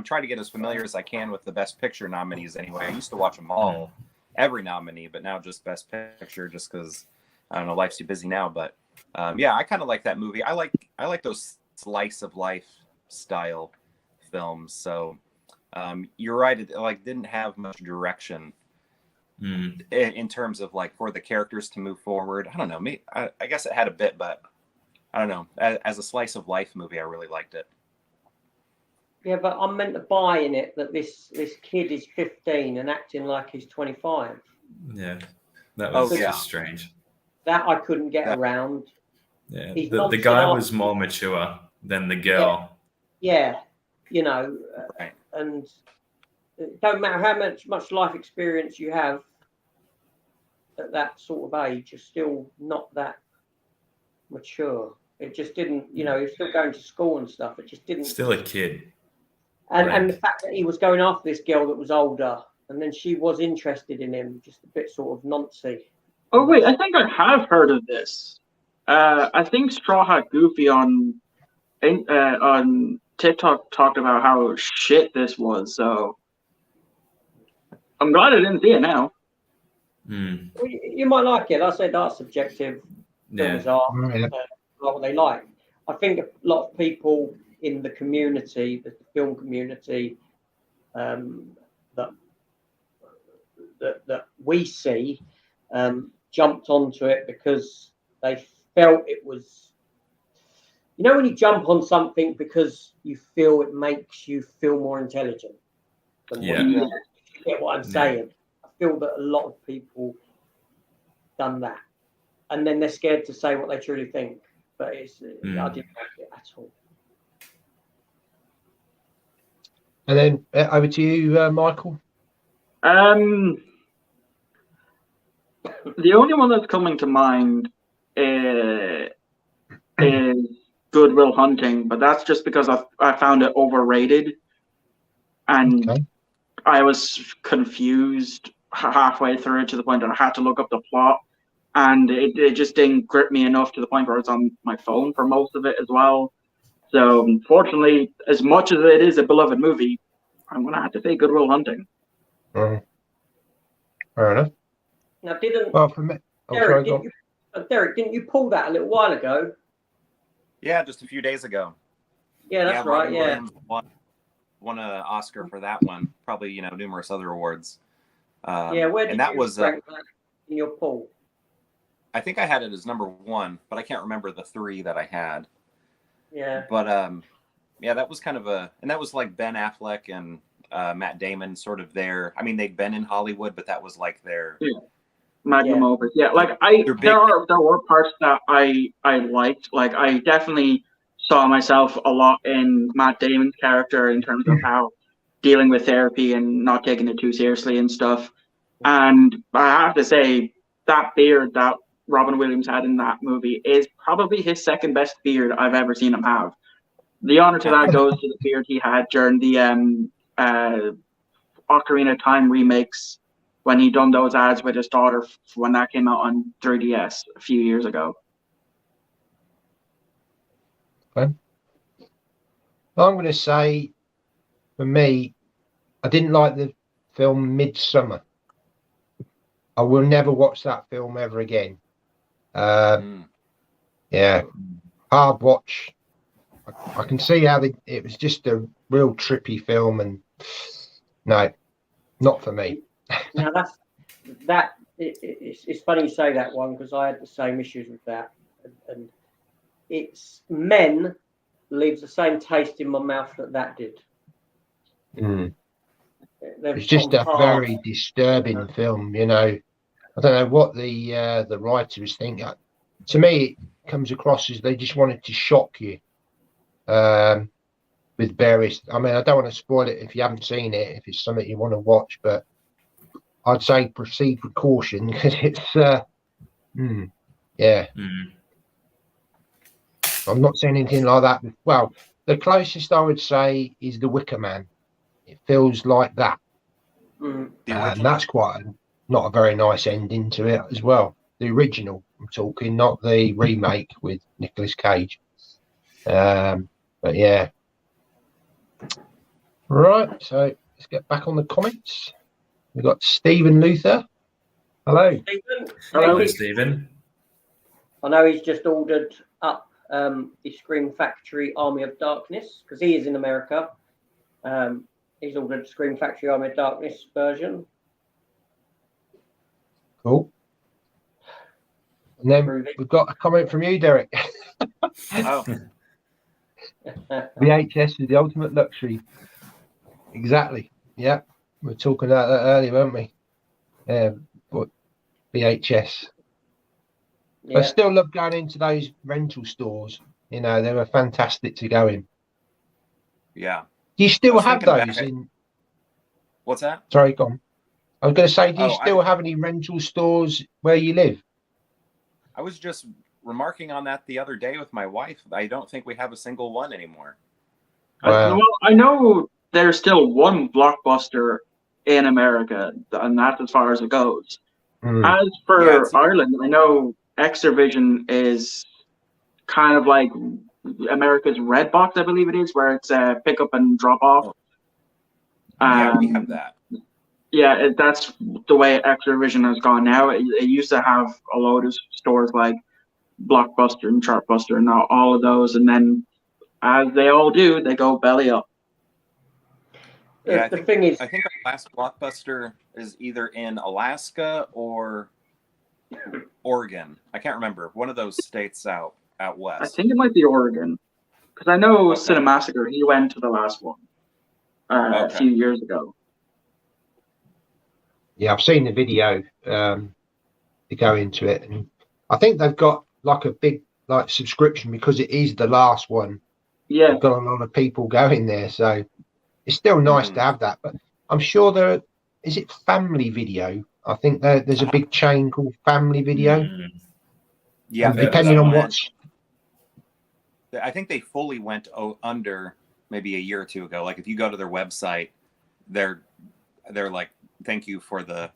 trying to get as familiar as I can with the Best Picture nominees. Anyway, I used to watch them all, every nominee, but now just Best Picture, just because I don't know, life's too busy now. But yeah, I kind of like that movie. I like those slice of life style films. So you're right. It didn't have much direction in terms of for the characters to move forward. I don't know. I guess it had a bit, but I don't know. As a slice of life movie, I really liked it. Yeah, but I'm meant to buy in it that this kid is 15 and acting like he's 25. Yeah, that was just strange. That I couldn't get around. Yeah, the guy was more mature than the girl. Yeah, right. And it don't matter how much life experience you have at that sort of age, you're still not that mature. It just didn't, you're still going to school and stuff. It just didn't. Still a kid. And the fact that he was going after this girl that was older, and then she was interested in him, just a bit sort of noncy. Oh wait, I think I have heard of this. I think Straw Hat Goofy on TikTok talked about how shit this was. So I'm glad I didn't see it now. Well, you might like it. I said that's subjective. Films are what they like. I think a lot of people in the community, the film community, that we see, jumped onto it because they felt it was. When you jump on something because you feel it makes you feel more intelligent. You get what I'm saying? I feel that a lot of people done that, and then they're scared to say what they truly think. But I didn't like it at all. And then over to you, Michael. The only one that's coming to mind is Good Will Hunting, but that's just because I found it overrated, and Okay. I was confused halfway through to the point that I had to look up the plot, and it just didn't grip me enough to the point where it's on my phone for most of it as well. So, unfortunately, as much as it is a beloved movie, I'm going to have to say Good Will Hunting. Fair enough. Now, didn't Well, for me, Derek, Derek, didn't you pull that a little while ago? Yeah, just a few days ago. Yeah, that's right. Robin Yeah. Williams won an Oscar for that one. Probably numerous other awards. Yeah, where did and that you was rank that in your poll? I think I had it as number 1, but I can't remember the 3 that I had. Yeah. But yeah, that was kind of and that was like Ben Affleck and Matt Damon sort of there. I mean, they'd been in Hollywood, but that was like their Magnum opus. Yeah, like there were parts that I liked. Like I definitely saw myself a lot in Matt Damon's character in terms of how dealing with therapy and not taking it too seriously and stuff. And I have to say that beard that Robin Williams had in that movie is probably his second best beard I've ever seen him have. The honor to that goes to the beard he had during the Ocarina of Time remakes, when he done those ads with his daughter when that came out on 3DS a few years ago. Okay. I'm going to say, for me, I didn't like the film Midsummer. I will never watch that film ever again. Yeah, hard watch. I can see how it was just a real trippy film, and no, not for me. Now it's funny you say that one, because I had the same issues with that, and it's Men leaves the same taste in my mouth that did. It's just a very disturbing film, I don't know what the writer was thinking. To me, it comes across as they just wanted to shock you with various. I mean, I don't want to spoil it if you haven't seen it, if it's something you want to watch, but I'd say proceed with caution, because it's yeah. I'm not saying anything like that. Well, the closest I would say is The Wicker Man. It feels like that, and that's not a very nice ending to it as well. The original, I'm talking, not the remake with Nicolas Cage. But yeah. Right, so let's get back on the comments. We've got Stephen Luther. Hello. Stephen. Hello, Stephen. I know he's just ordered up the Scream Factory Army of Darkness, because he is in America. He's ordered Scream Factory Army of Darkness version. Cool. And then we've got a comment from you, Derek. Oh. VHS is the ultimate luxury. Exactly. Yeah. We were talking about that earlier, weren't we? But VHS. Yeah. I still love going into those rental stores. They were fantastic to go in. Yeah. Do you still have those in? What's that? Sorry, go on. I was going to say, do you still have any rental stores where you live? I was just remarking on that the other day with my wife. I don't think we have a single one anymore. Wow. Well, I know there's still one Blockbuster in America, and that's as far as it goes. As for Ireland, I know Extravision is kind of like America's Redbox, I believe it is, where it's pick up and drop off. Yeah, we have that. Yeah, that's the way Extravision has gone now. It used to have a load of stores like Blockbuster and Chartbuster and all of those, and then as they all do, they go belly up. Yeah, I think our last Blockbuster is either in Alaska or Oregon. I can't remember. One of those states out west. I think it might be Oregon, because I know Cinemassacre, he went to the last one a few years ago. Yeah, I've seen the video to go into it, and I think they've got like a big subscription because it is the last one. Yeah, they've got a lot of people going there, so it's still nice to have that. But I'm sure is it Family Video? I think there's a big chain called Family Video. Yeah, and depending on I think they fully went under maybe a year or two ago. Like if you go to their website, they're like, thank you for the,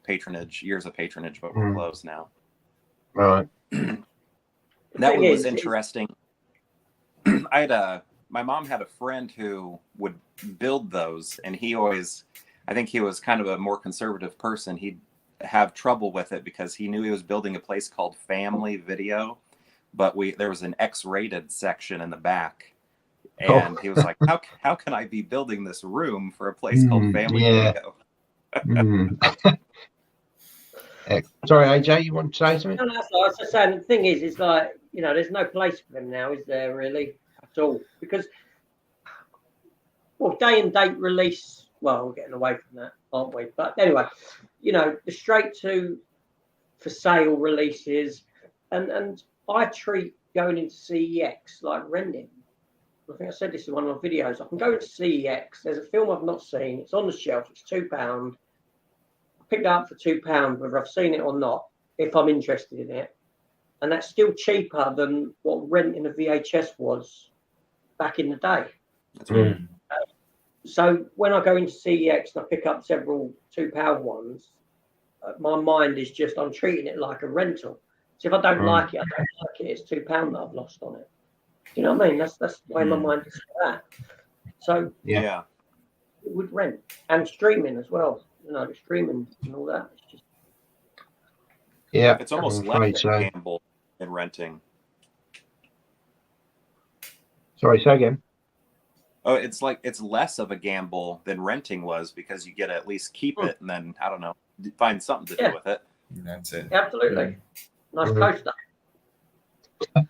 patronage, years of patronage, but we're closed now. Right. That one was interesting. My mom had a friend who would build those, and I think he was kind of a more conservative person. He'd have trouble with it because he knew he was building a place called Family Video, but there was an X-rated section in the back, and he was like, how can I be building this room for a place called Family Video? Sorry, AJ, you want to say something? No, I was just saying, the thing is like, there's no place for them now, is there really, at all? Because, day and date release, well, we're getting away from that, aren't we? But anyway, the straight to for sale releases, and I treat going into CEX like renting. I think I said this in one of my videos. I can go into CEX, there's a film I've not seen, it's on the shelf, it's £2. Picked it up for £2, whether I've seen it or not, if I'm interested in it, and that's still cheaper than what renting a VHS was back in the day. That's right. So when I go into CEX and I pick up several £2 ones, my mind is just, I'm treating it like a rental. So if I don't like it, I don't like it. It's £2 that I've lost on it. Do you know what I mean? That's the way my mind is for that. So yeah, it would rent, and streaming as well. The streaming and all that. It's just it's almost less a gamble than renting. Sorry, say again. Oh, it's less of a gamble than renting was, because you get to at least keep it, and then I don't know, find something to do with it. That's it. Absolutely. Nice coaster. I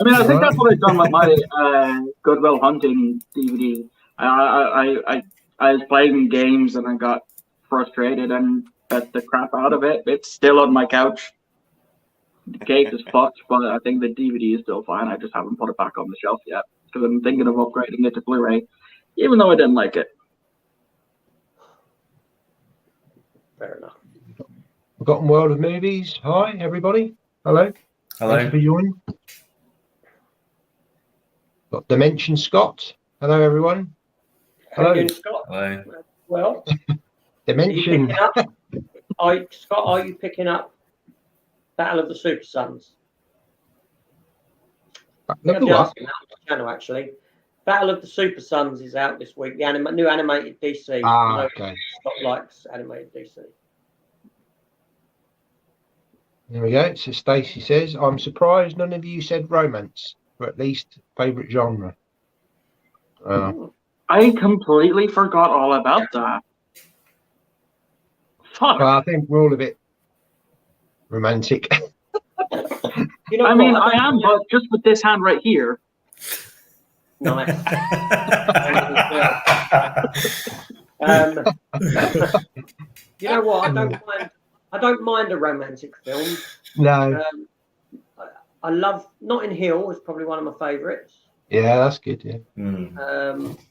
mean, I think that's what I've done with my Good Will Hunting DVD. I was playing games and I got frustrated and bet the crap out of it. It's still on my couch. The case is fucked, but I think the DVD is still fine. I just haven't put it back on the shelf yet because I'm thinking of upgrading it to Blu-ray, even though I didn't like it. Fair enough. Forgotten World of Movies. Hi, everybody. Hello. Hello. Thank you for joining. Got Dimension Scott. Hello, everyone. Hello. Scott. Hello. Well, Dimension. Scott, are you picking up Battle of the Super Sons? Look I'm at asking that on the channel, actually. Battle of the Super Sons is out this week. The new animated DC. Okay. Scott likes animated DC. There we go. So Stacey says, I'm surprised none of you said romance, or at least favourite genre. I completely forgot all about that. Fuck. Well, I think we're all a bit romantic. I mean, I am, but just with this hand right here. Nice. You know what? I don't mind a romantic film. No. I love Notting Hill. Is probably one of my favourites. Yeah, that's good. Yeah.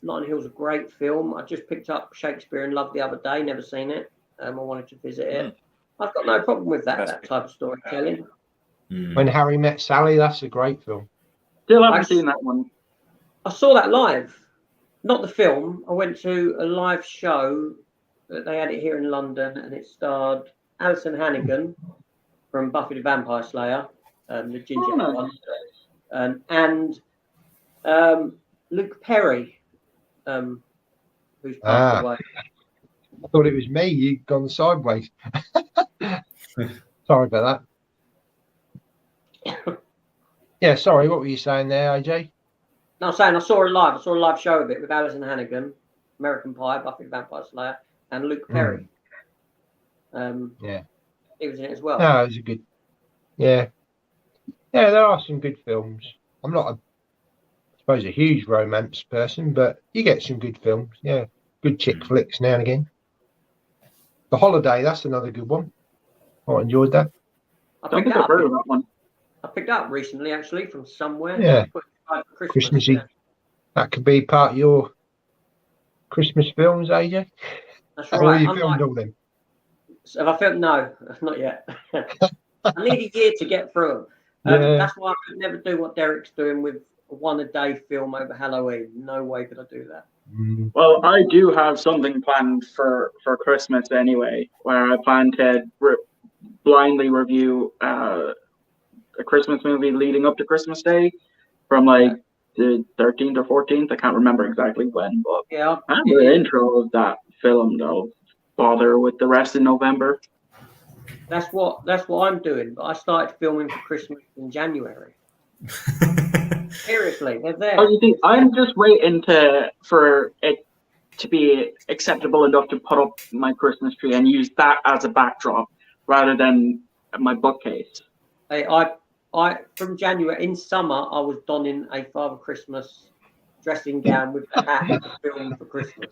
Notting Hill's a great film. I just picked up Shakespeare in Love the other day. Never seen it. I wanted to visit it. I've got no problem with that type of storytelling. When Harry Met Sally, that's a great film. Still haven't seen that one. I saw that live, not the film. I went to a live show that they had it here in London, and it starred Alison Hannigan from Buffy the Vampire Slayer, the ginger one, and Luke Perry, who's passed away. I thought it was me. You'd gone sideways. Sorry about that. Yeah, sorry. What were you saying there, AJ? No, I'm saying I saw it live. I saw a live show of it with Alison Hannigan, American Pie, Buffy the Vampire Slayer, and Luke Perry. Yeah, he was in it as well. No, it was a good. Yeah, there are some good films. I'm not, I suppose, a huge romance person, but you get some good films. Yeah, good chick flicks now and again. The Holiday, that's another good one. I enjoyed that. I think I've heard of that one. I picked up recently, actually, from somewhere. Yeah, Christmas. Yeah. That could be part of your Christmas films, AJ. That's right. Or you filmed all them. Have I filmed? No, not yet. I need a year to get through them. Yeah. That's why I could never do what Derek's doing with a one-a-day film over Halloween. No way could I do that. Mm. Well, I do have something planned for Christmas anyway, where I plan to blindly review a Christmas movie leading up to Christmas Day from like the 13th or 14th. I can't remember exactly when, but Yeah, I have the intro of that film though. Bother with the rest in November. that's what I'm doing. But I started filming for Christmas in January. Seriously, they're there. Oh, you think I'm just waiting for it to be acceptable enough to put up my Christmas tree and use that as a backdrop rather than my bookcase. I from January in summer I was donning a Father Christmas dressing gown with the hat to film for Christmas.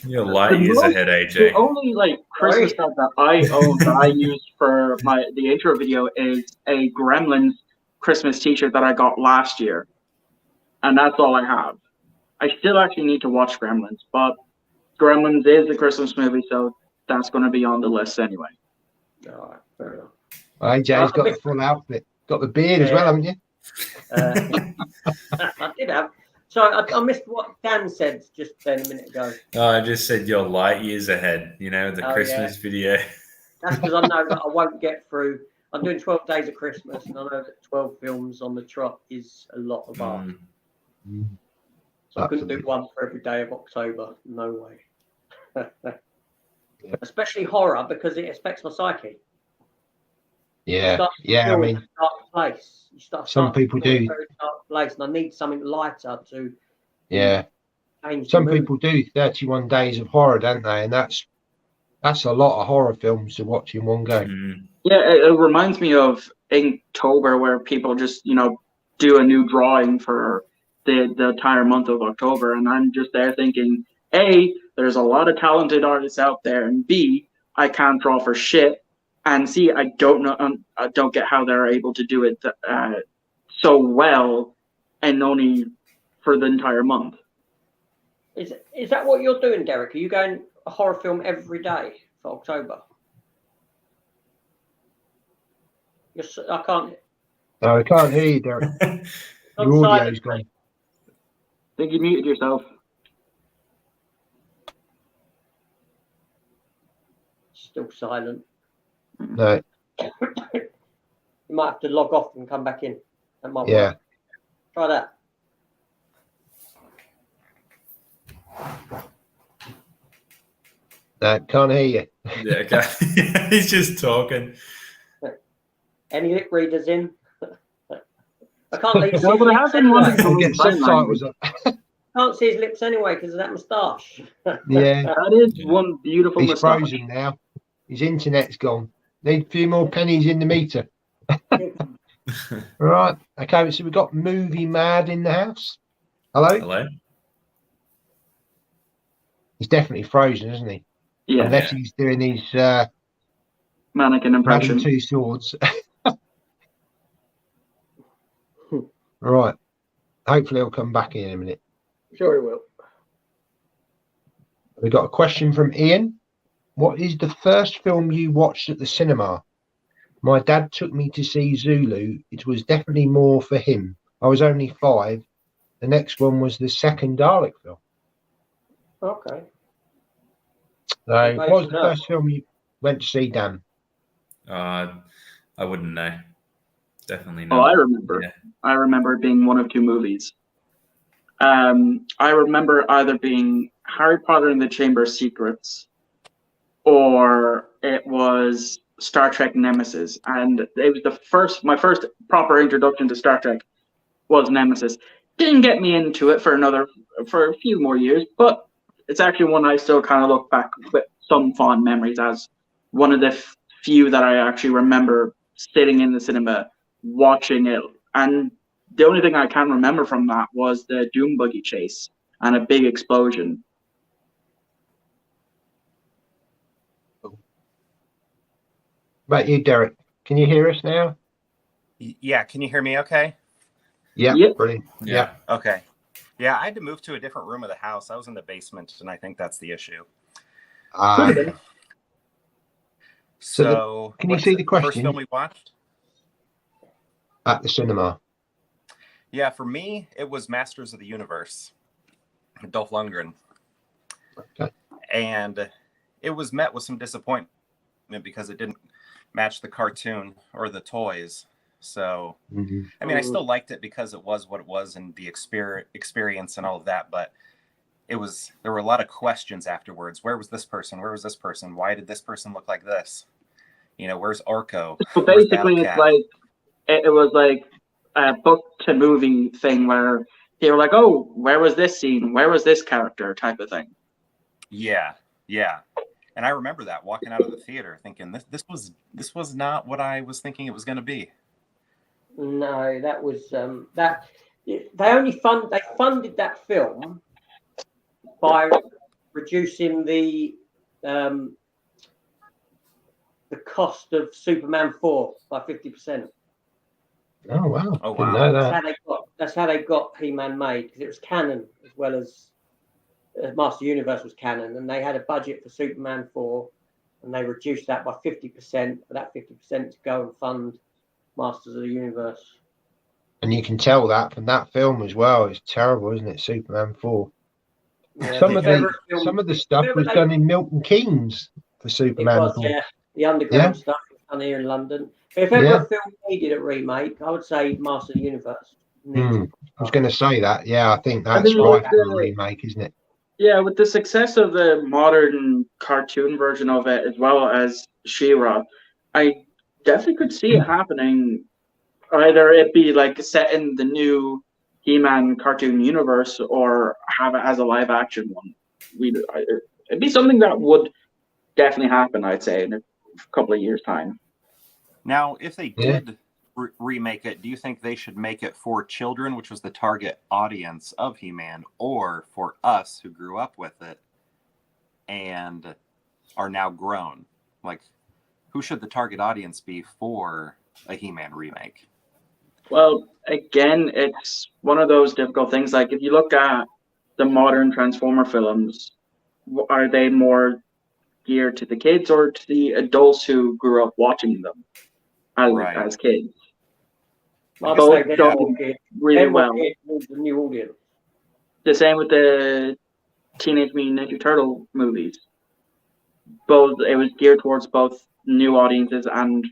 You're light years ahead, AJ. The only like Christmas stuff that I own that I used for the intro video is a Gremlins Christmas T-shirt that I got last year, and that's all I have. I still actually need to watch Gremlins, but Gremlins is a Christmas movie, so that's going to be on the list anyway. All right, fair enough. AJ's got the full outfit. Got the beard as well, haven't you? I did have. So I missed what Dan said just then a minute ago. Oh, I just said you're light years ahead, the Christmas video. That's because I know that I won't get through. I'm doing 12 days of Christmas, and I know that 12 films on the trot is a lot of art. So I couldn't do one for every day of October. No way. Especially horror, because it affects my psyche. Yeah, I mean, a dark place. Some people do. A very dark place, and I need something lighter to. Yeah. Change Some the mood. people do 31 days of horror, don't they? And that's a lot of horror films to watch in one go. Yeah, it reminds me of Inktober, where people just do a new drawing for the entire month of October, and I'm just there thinking, A, there's a lot of talented artists out there, and B, I can't draw for shit, and C, I don't get how they're able to do it so well and only for the entire month. Is that what you're doing, Derek? Are you going a horror film every day for October? I can't. No, I can't hear you, Derek. Your audio's gone. I think you muted yourself. Still silent. No. You might have to log off and come back in. That might Yeah. work. Try that. No, can't hear you. Yeah, okay. He's just talking. Any lip readers in? I can't leave. No, but I have been wanting to We'll get sign subtitles language. up. Can't see his lips anyway because of that moustache. Yeah, That is one beautiful he's moustache. frozen now. His internet's gone. Need a few more pennies in the meter. Right. Okay, so we've got Movie Mad in the house. Hello? Hello? He's definitely frozen, isn't he? Yeah, Unless he's doing his mannequin impression. Madam Two Swords. Right. Hopefully he'll come back in a minute. Sure he will. We've got a question from Ian. What is the first film you watched at the cinema? My dad took me to see Zulu. It was definitely more for him. I was only 5. The next one was the second Dalek film. Okay. So, what was the first film you went to see, Dan? I wouldn't know. Definitely Oh, not. I remember. Yeah. I remember it being one of 2 movies. I remember either being Harry Potter and the Chamber of Secrets, or it was Star Trek Nemesis, and it was my first proper introduction to Star Trek was Nemesis. Didn't get me into it for a few more years, but it's actually one I still kind of look back with some fond memories as one of the few that I actually remember sitting in the cinema watching it. And the only thing I can remember from that was the Doom buggy chase and a big explosion. About you, Derek. Can you hear us now? Yeah, can you hear me okay? Yeah, Yep. brilliant. Yeah. Okay. Yeah, I had to move to a different room of the house. I was in the basement, and I think that's the issue. Ah, Could've been. So, can you what's see the First question? film we watched? at the cinema? Yeah, for me, it was Masters of the Universe, Dolph Lundgren. Okay. And it was met with some disappointment because it didn't match the cartoon or the toys. So, I mean, I still liked it because it was what it was and the experience and all of that, but there were a lot of questions afterwards. Where was this person? Where was this person? Why did this person look like this? You know, where's Orko? So Where's basically, it's Battlecat? like it was like a book to movie thing where they were like, "Oh, where was this scene? Where was this character?" type of thing. Yeah. And I remember that walking out of the theater thinking this was not what I was thinking it was going to be. No, that was that they funded that film by reducing the cost of Superman 4 by 50%. Oh wow! Oh, Didn't wow. know that. That's how they got He-Man made, because it was canon as well as Master Universe was canon, and they had a budget for Superman 4, and they reduced that by 50%. For that 50% to go and fund Masters of the Universe. And you can tell that from that film as well. It's terrible, isn't it? Superman 4. Yeah, Some the of the stuff was done in Milton Keynes for It Superman was, 4. yeah. The underground stuff was done here in London. But if ever a film needed a remake, I would say Master of the Universe. I was going to say that. Yeah, I think that's think right with for a remake, isn't it? Yeah, with the success of the modern cartoon version of it, as well as She-Ra, I definitely could see it happening. Either it be like set in the new He-Man cartoon universe, or have it as a live-action one. It'd be something that would definitely happen, I'd say, in a couple of years' time. Now, if they did remake it, do you think they should make it for children, which was the target audience of He-Man, or for us who grew up with it and are now grown? Like, who should the target audience be for a He-Man remake? Well, again, it's one of those difficult things. Like, if you look at the modern Transformer films, are they more geared to the kids or to the adults who grew up watching them as kids? Both done really well. The new audience. The same with the Teenage Mutant Ninja Turtle movies. It was geared towards both new audiences and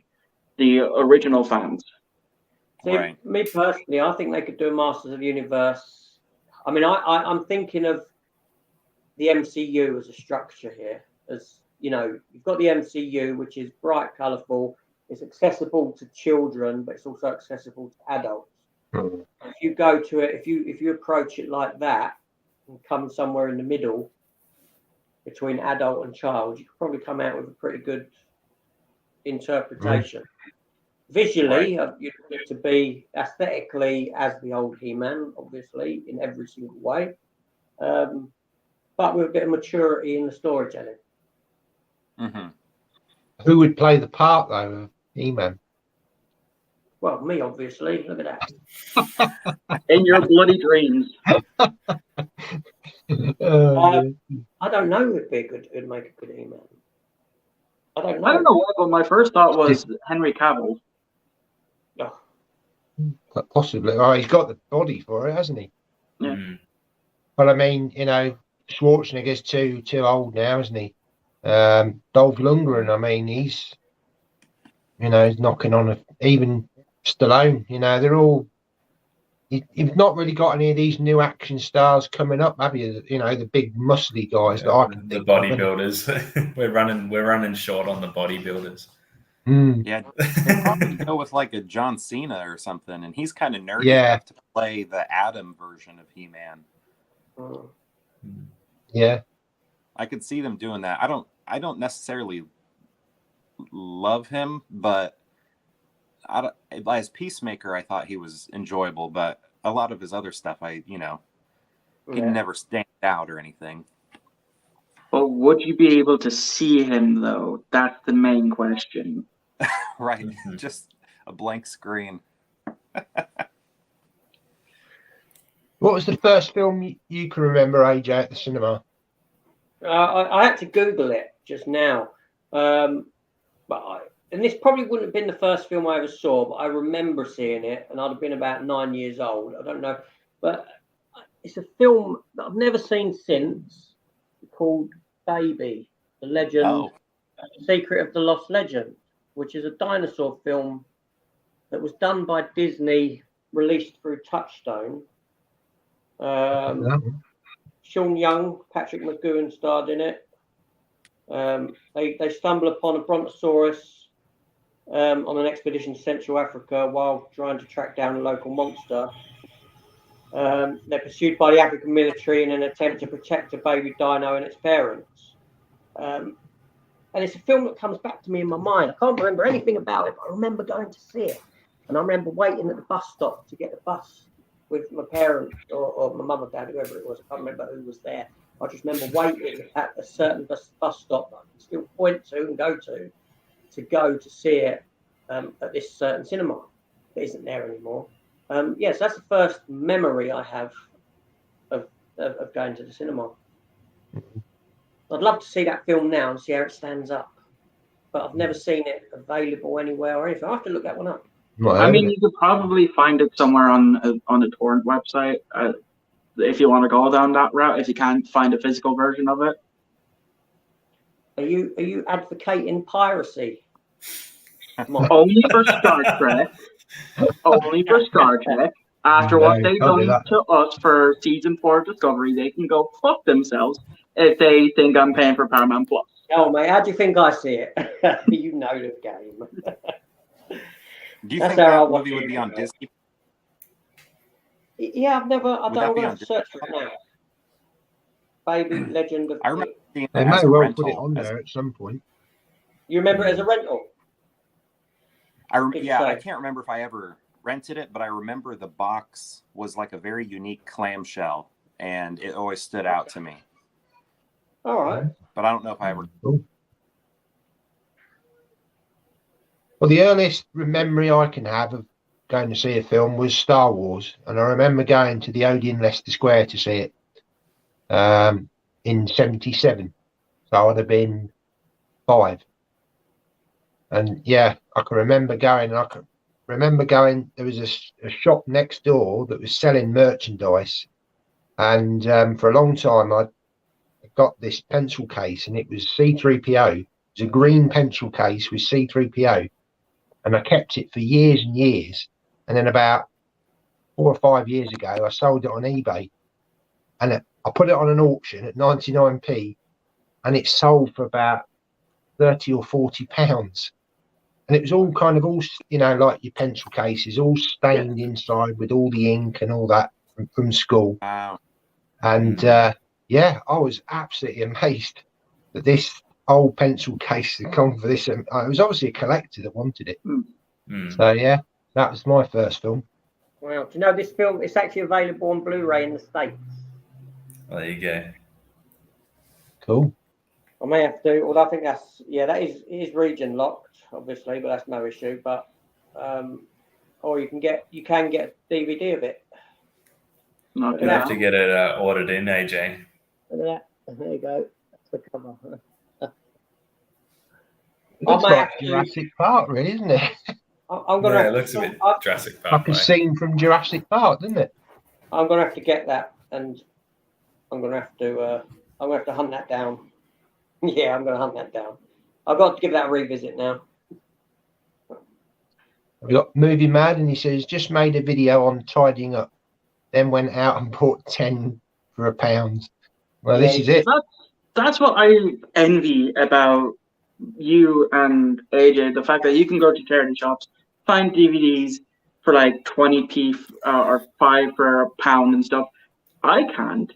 the original fans. See, me personally, I think they could do a Masters of the Universe. I mean, I'm thinking of the MCU as a structure here. As you know, you've got the MCU, which is bright, colourful. It's accessible to children, but it's also accessible to adults. If you go to it, if you approach it like that, and come somewhere in the middle between adult and child, you could probably come out with a pretty good interpretation. Visually, you'd want it to be aesthetically as the old He-Man, obviously, in every single way, but with a bit of maturity in the storytelling. Who would play the part, though, of He-Man? Well, me, obviously. Look at that. In your bloody dreams. I don't know who'd be who'd make a good He-Man. I don't know what, but my first thought was Henry Cavill. Oh. Possibly. Oh, he's got the body for it, hasn't he? Yeah. Well, I mean, you know, Schwarzenegger's too old now, isn't he? Dolph Lundgren, I mean, he's knocking on even Stallone, they're all, you've not really got any of these new action stars coming up, have you? The big muscly guys that I can think the bodybuilders. we're running short on the bodybuilders. Yeah, they'd probably go with like a John Cena or something, and he's kind of nerdy enough to play the Adam version of He-Man. Yeah, I could see them doing that. I don't necessarily love him, but as Peacemaker, I thought he was enjoyable. But a lot of his other stuff, he never stand out or anything. But would you be able to see him though? That's the main question. Right, just a blank screen. What was the first film you can remember, AJ, at the cinema? I had to Google it just now, but and this probably wouldn't have been the first film I ever saw, but I remember seeing it, and I'd have been about 9 years old. I don't know, but it's a film that I've never seen since, called Baby, the Legend, Secret of the Lost Legend, which is a dinosaur film that was done by Disney, released through Touchstone. Sean Young, Patrick McGowan starred in it. They stumble upon a brontosaurus on an expedition to Central Africa while trying to track down a local monster. They're pursued by the African military in an attempt to protect a baby dino and its parents. And it's a film that comes back to me in my mind. I can't remember anything about it, but I remember going to see it. And I remember waiting at the bus stop to get the bus with my parents or my mum or dad, whoever it was. I can't remember who was there. I just remember waiting at a certain bus stop that I can still point to and go to see it at this certain cinema that isn't there anymore. Yes, that's the first memory I have of going to the cinema. I'd love to see that film now and see how it stands up, but I've never seen it available anywhere or anything. I have to look that one up. I mean, you could probably find it somewhere on a torrent website if you want to go down that route. If you can't find a physical version of it, are you advocating piracy? Only for Star Trek. Only for Star Trek. After what they've done to us for season 4 of Discovery, they can go fuck themselves if they think I'm paying for Paramount Plus. Oh mate, how do you think I see it? You know the game. Do you think that movie would be on Disney? Yeah, I'm going to search for it now. Baby Legend of... I remember seeing they may well put it on there at some point. You remember it as a rental? I can't remember if I ever rented it, but I remember the box was like a very unique clamshell, and it always stood out to me. All right. But I don't know if I ever... Cool. Well, the earliest memory I can have of going to see a film was Star Wars, and I remember going to the Odeon Leicester Square to see it in '77. So I'd have been 5. And yeah, I can remember going. There was a shop next door that was selling merchandise, and for a long time I got this pencil case, and it was C3PO. It was a green pencil case with C3PO, and I kept it for years and years. And then about 4 or 5 years ago, I sold it on eBay, and I put it on an auction at 99p, and it sold for about 30 or 40 pounds. And it was all like your pencil cases, all stained inside with all the ink and all that from school. Wow. And I was absolutely amazed that this old pencil case had come for this. It was obviously a collector that wanted it. So yeah, that was my first film. Well, do you know this film? It's actually available on Blu-ray in the States. Well, there you go. Cool. I may have to, although I think it is region locked, obviously, but that's no issue. But or you can get a DVD of it. You have to get it ordered in, AJ. Look at that. There you go. That's the cover. Looks like Jurassic Park, really, isn't it? It looks a bit Jurassic Park. Like a scene from Jurassic Park, doesn't it? I'm gonna have to get that, and I'm gonna have to hunt that down. Yeah, I'm gonna hunt that down. I've got to give that a revisit now. We've got Movie Mad, and he says just made a video on tidying up, then went out and bought 10 for £1. Well, this is it. That's what I envy about you and AJ, the fact that you can go to charity shops, find DVDs for like 20p or 5 for £1 and stuff. I can't.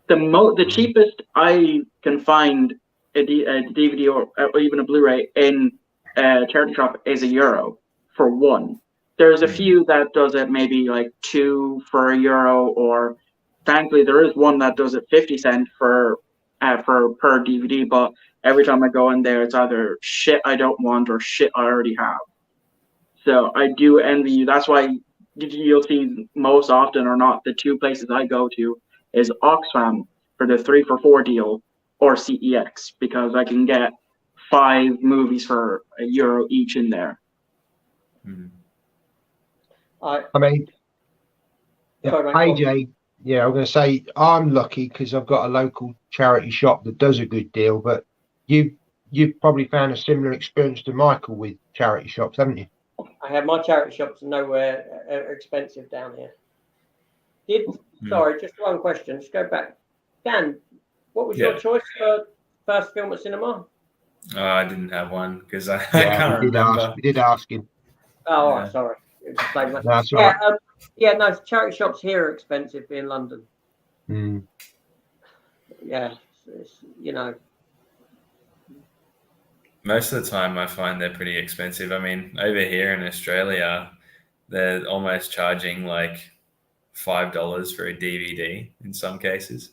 The cheapest I can find a DVD or even a Blu-ray in a charity shop is €1 for one. There's a few that does it maybe like 2 for €1, or thankfully there is one that does it 50 cents for per DVD, but every time I go in there, it's either shit I don't want or shit I already have. So I do envy you. That's why you'll see most often or not, the 2 places I go to is Oxfam for the 3 for $4 deal or CEX, because I can get 5 movies for €1 each in there. Mm. I mean, yeah, Sorry, mate, AJ, yeah, I'm going to say I'm lucky because I've got a local charity shop that does a good deal. But you've probably found a similar experience to Michael with charity shops, haven't you? I have my charity shops nowhere expensive down here. Hmm. Sorry, just one question. Just go back. Dan, what was your Yeah. choice for first film at cinema? Oh, I didn't have one because I Yeah, can't we remember. did ask him. Oh, all Yeah. right, sorry. It was the same one. No, that's all Yeah, right. yeah, no, charity shops here are expensive in London. Mm. Yeah, it's, you know. Most of the time, I find they're pretty expensive. I mean, over here in Australia, they're almost charging like $5 for a DVD in some cases.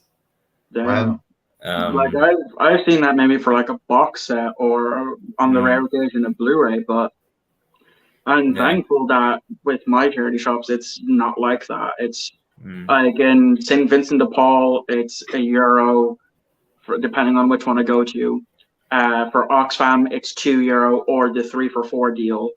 Damn. Wow. Like I've seen that maybe for like a box set or on the rare occasion a Blu-ray, but I'm thankful that with my charity shops it's not like that. It's like in St. Vincent de Paul, it's €1 for depending on which one I go to. For Oxfam, it's €2 or the 3 for 4 deal,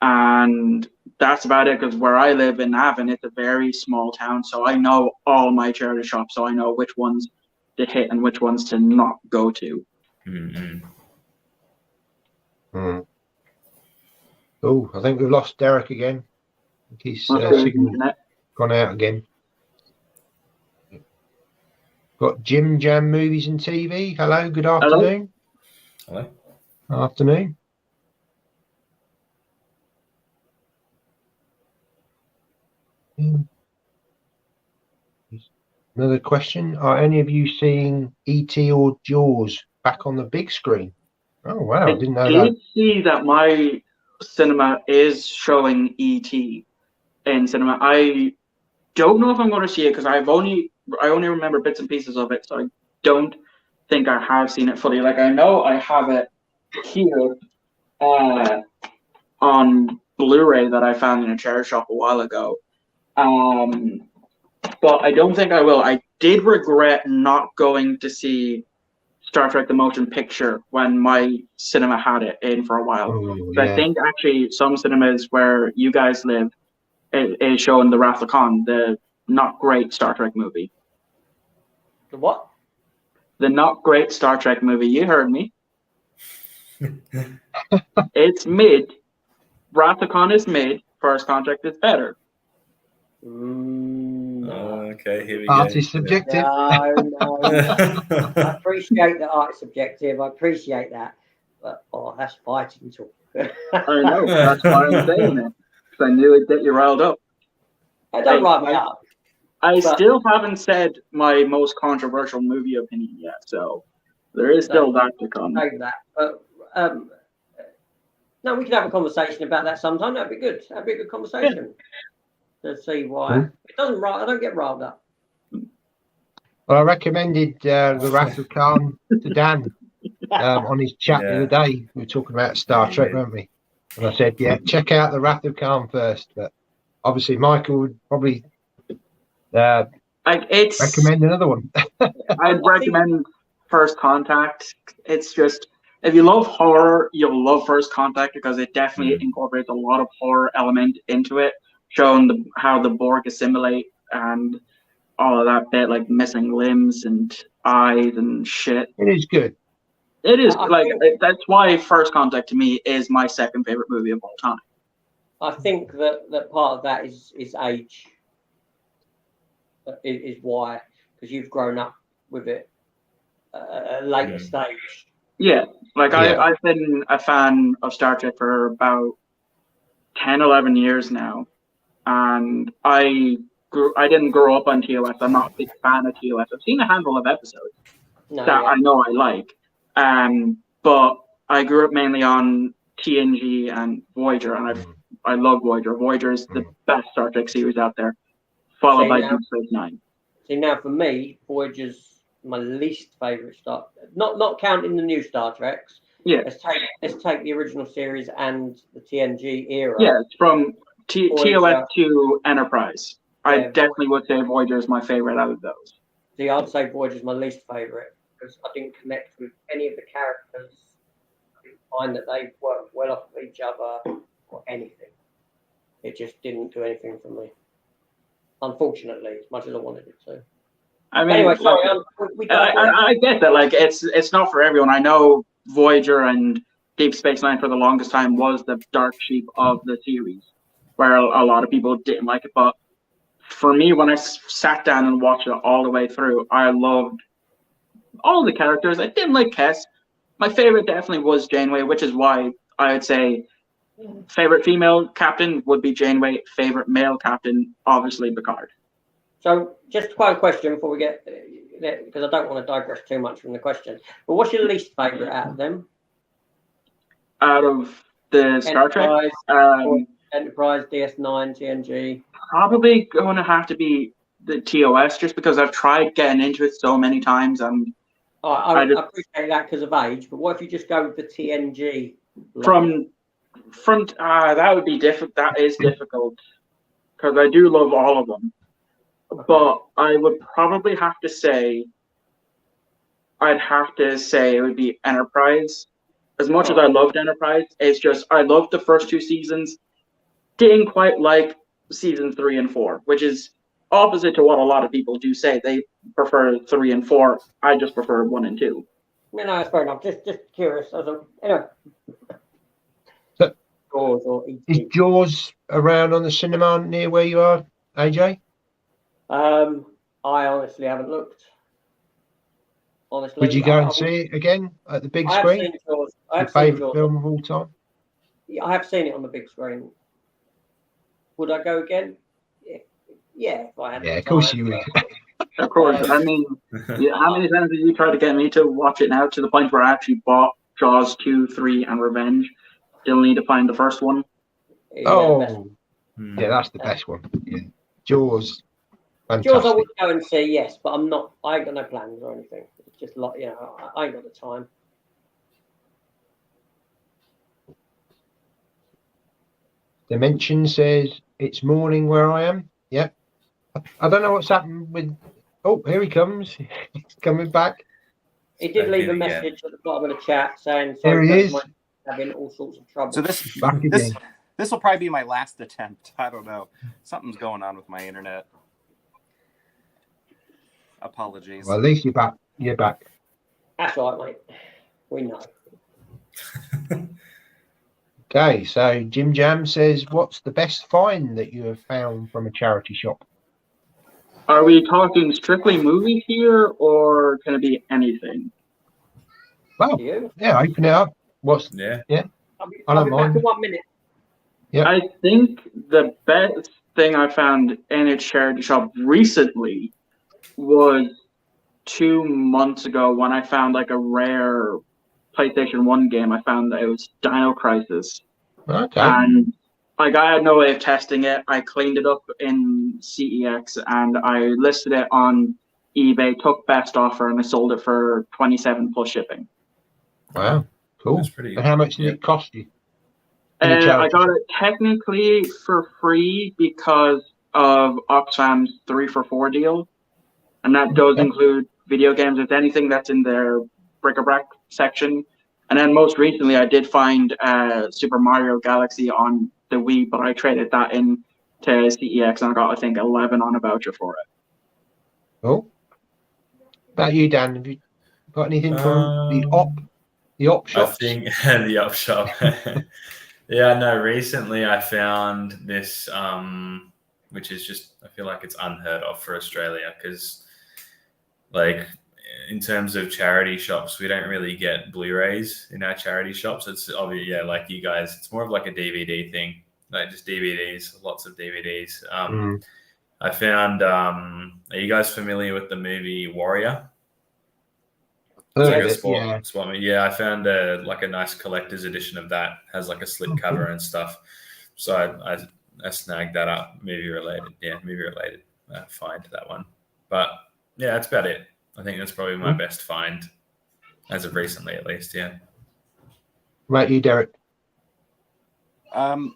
and that's about it. Because where I live in Avon, it's a very small town, so I know all my charity shops, so I know which ones to hit and which ones to not go to. Mm-hmm. Mm. Oh, I think we've lost Derek again. I think his signal gone out again. Got Jim Jam Movies and TV. Hello, good afternoon. Hello. Afternoon. Another question. Are any of you seeing E.T. or Jaws back on the big screen? Oh, wow. I didn't know I that. did see that my cinema is showing E.T. in cinema. I don't know if I'm going to see it because I only remember bits and pieces of it, so I don't think I have seen it fully. Like I know I have it here on Blu-ray that I found in a charity shop a while ago. But I don't think I will. I did regret not going to see Star Trek: The Motion Picture when my cinema had it in for a while. Oh, I yeah. think actually some cinemas where you guys live is showing the Wrath of Khan, the not great Star Trek movie. The what? The not great Star Trek movie. You heard me. It's mid. Wrath of Khan is mid. First Contact is better. No. Okay, here we Art go. is subjective. No. I appreciate that art is subjective. I appreciate that. But, that's fighting talk. I know. That's why I'm saying it. Because I knew it'd get you riled up. I don't rile me up. I still haven't said my most controversial movie opinion yet, so there is still that to come. Save that. But, no, we could have a conversation about that sometime. That'd be good. That'd be a good conversation. To see why it doesn't. I don't get riled up. Well, I recommended The Wrath of Khan to Dan on his chat the other day. We were talking about Star Trek, weren't we? And I said, yeah, check out The Wrath of Khan first. But obviously, Michael would probably recommend another one. I'd recommend First Contact. It's just, if you love horror, you'll love First Contact because it definitely incorporates a lot of horror element into it, showing how the Borg assimilate and all of that bit, like missing limbs and eyes and shit. It is good. It is that's why First Contact to me is my second favorite movie of all time. I think that part of that is age. Is why, because you've grown up with it at a later stage. Yeah, I've been a fan of Star Trek for about 10, 11 years now, and I didn't grow up on TOS. I'm not a big fan of TOS. I've seen a handful of episodes I know I like, but I grew up mainly on TNG and Voyager, and I love Voyager. Voyager is the best Star Trek series out there, followed by Deep Space Nine. See, now for me, Voyager's my least favorite Star. Not counting the new Star Treks. Yeah. Let's take the original series and the TNG era. Yeah, from TOS to Enterprise. I definitely would say Voyager is my favorite out of those. See, I'd say Voyager is my least favorite because I didn't connect with any of the characters find that they work well off of each other or anything. It just didn't do anything for me, unfortunately, as much as I wanted it to. I mean, Anyway, sorry, I get that. Like, it's not for everyone. I know Voyager and Deep Space Nine for the longest time was the dark sheep of the series, where a lot of people didn't like it. But for me, when I sat down and watched it all the way through, I loved all the characters. I didn't like Kes. My favorite definitely was Janeway, which is why I would say favorite female captain would be Janeway. Favorite male captain, obviously Picard. So, just one question before we get, because I don't want to digress too much from the question. But what's your least favorite out of them? Out of the Star Trek, Enterprise, DS9, TNG. probably going to have to be the TOS, just because I've tried getting into it so many times. I appreciate that because of age, but what if you just go with the TNG? That would be difficult. That is difficult because I do love all of them. Okay. But I would probably have to say, it would be Enterprise. As much as I loved Enterprise, it's just I loved the first 2 seasons. Didn't quite like season 3 and 4, which is opposite to what a lot of people do say. They prefer 3 and 4. I just prefer 1 and 2. No, that's fair enough. Just curious. Anyway. Is Jaws around on the cinema near where you are, AJ? I honestly haven't looked. Honestly, would you go and see it again at the big screen? Seen Jaws. I have Your seen favourite Jaws. film of all time? Yeah, I have seen it on the big screen. Would I go again? Yeah, if I had. Yeah, of course you would. Of course. I mean, how many times did you try to get me to watch it now, to the point where I actually bought Jaws 2, 3, and Revenge? Still need to find the first one. Yeah, that's the best one. Yeah. Jaws. Fantastic. Jaws I would go and see, yes, but I ain't got no plans or anything. It's just like, I ain't got the time. Dimension says it's morning where I am. Yep. I don't know what's happened with. Oh, here he comes. He's coming back. He did leave a message at the bottom of the chat saying, "There he is, having all sorts of trouble." So this will probably be my last attempt. I don't know. Something's going on with my internet. Apologies. Well, at least you're back. You're back. That's all right, mate. We know. Okay, so Jim Jam says, "What's the best find that you have found from a charity shop?" Are we talking strictly movies here, or can it be anything? Well, yeah, open it up. Yeah. I'll be back in 1 minute. Yep. I think the best thing I found in a charity shop recently was 2 months ago when I found like a rare PlayStation 1 game. I found that it was Dino Crisis. Okay. And like I had no way of testing it. I cleaned it up in CEX and I listed it on eBay, took best offer, and I sold it for $27 plus shipping. Wow, cool. That's pretty And how much did it cost you? I got it technically for free because of Oxfam's 3 for 4 deal. And that does include video games. It's anything that's in their bric-a-brac section. And then most recently, I did find Super Mario Galaxy on the Wii, but I traded that in to CEX and I got, I think, 11 on a voucher for it. Oh. About you, Dan? Have you got anything from the op shops? I think the op shop. Yeah, no, recently I found this, which is just, I feel like it's unheard of for Australia because, like, in terms of charity shops, we don't really get Blu-rays in our charity shops. It's obvious, yeah, like you guys, it's more of like a DVD thing, like just DVDs, lots of DVDs. I found, are you guys familiar with the movie Warrior? It's like a sport movie. Yeah, I found a nice collector's edition of that. Has like a slip cover and stuff. So I snagged that up. Movie related find that one. But yeah, that's about it. I think that's probably my best find as of recently, at least. Yeah. Right, you, Derek. I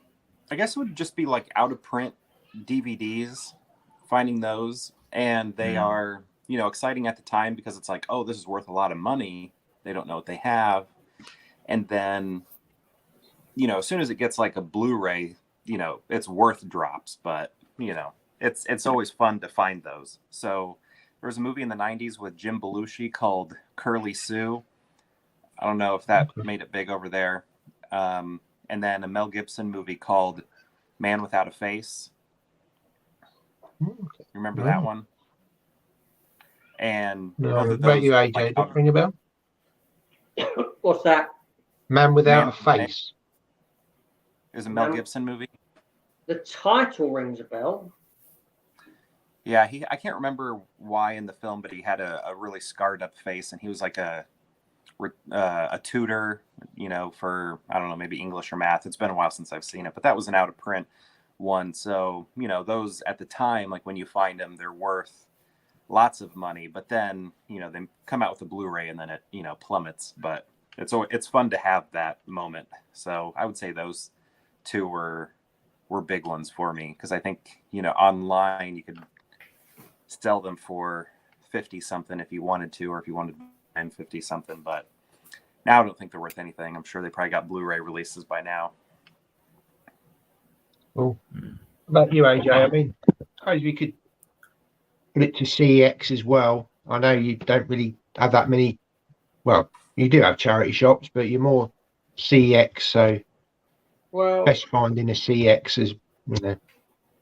guess it would just be like out of print DVDs, finding those, and they are, exciting at the time because it's like, oh, this is worth a lot of money. They don't know what they have. And then, as soon as it gets like a Blu-ray, its worth drops. But, it's always fun to find those. So there was a movie in the 90s with Jim Belushi called Curly Sue. I don't know if that made it big over there. And then a Mel Gibson movie called Man Without a Face. Remember that one? And both No, of about those, you, AJ, like, don't ring a bell? What's that? Man Without a Face. is a Mel Gibson movie. The title rings a bell. Yeah, I can't remember why in the film, but he had a really scarred up face, and he was like a tutor, for, I don't know, maybe English or math. It's been a while since I've seen it, but that was an out of print one. So, those at the time, like when you find them, they're worth lots of money, but then, they come out with a Blu-ray and then it, plummets, but it's fun to have that moment. So I would say those two were big ones for me. Cause I think, online you could sell them for 50 something if you wanted to, or if you wanted to 50 something, but now I don't think they're worth anything. I'm sure they probably got Blu-ray releases by now. Cool. About you, AJ, I mean, I suppose we could put it to CEX as well. I know you don't really have that many, well, you do have charity shops, but you're more CEX, so best finding a CEX is,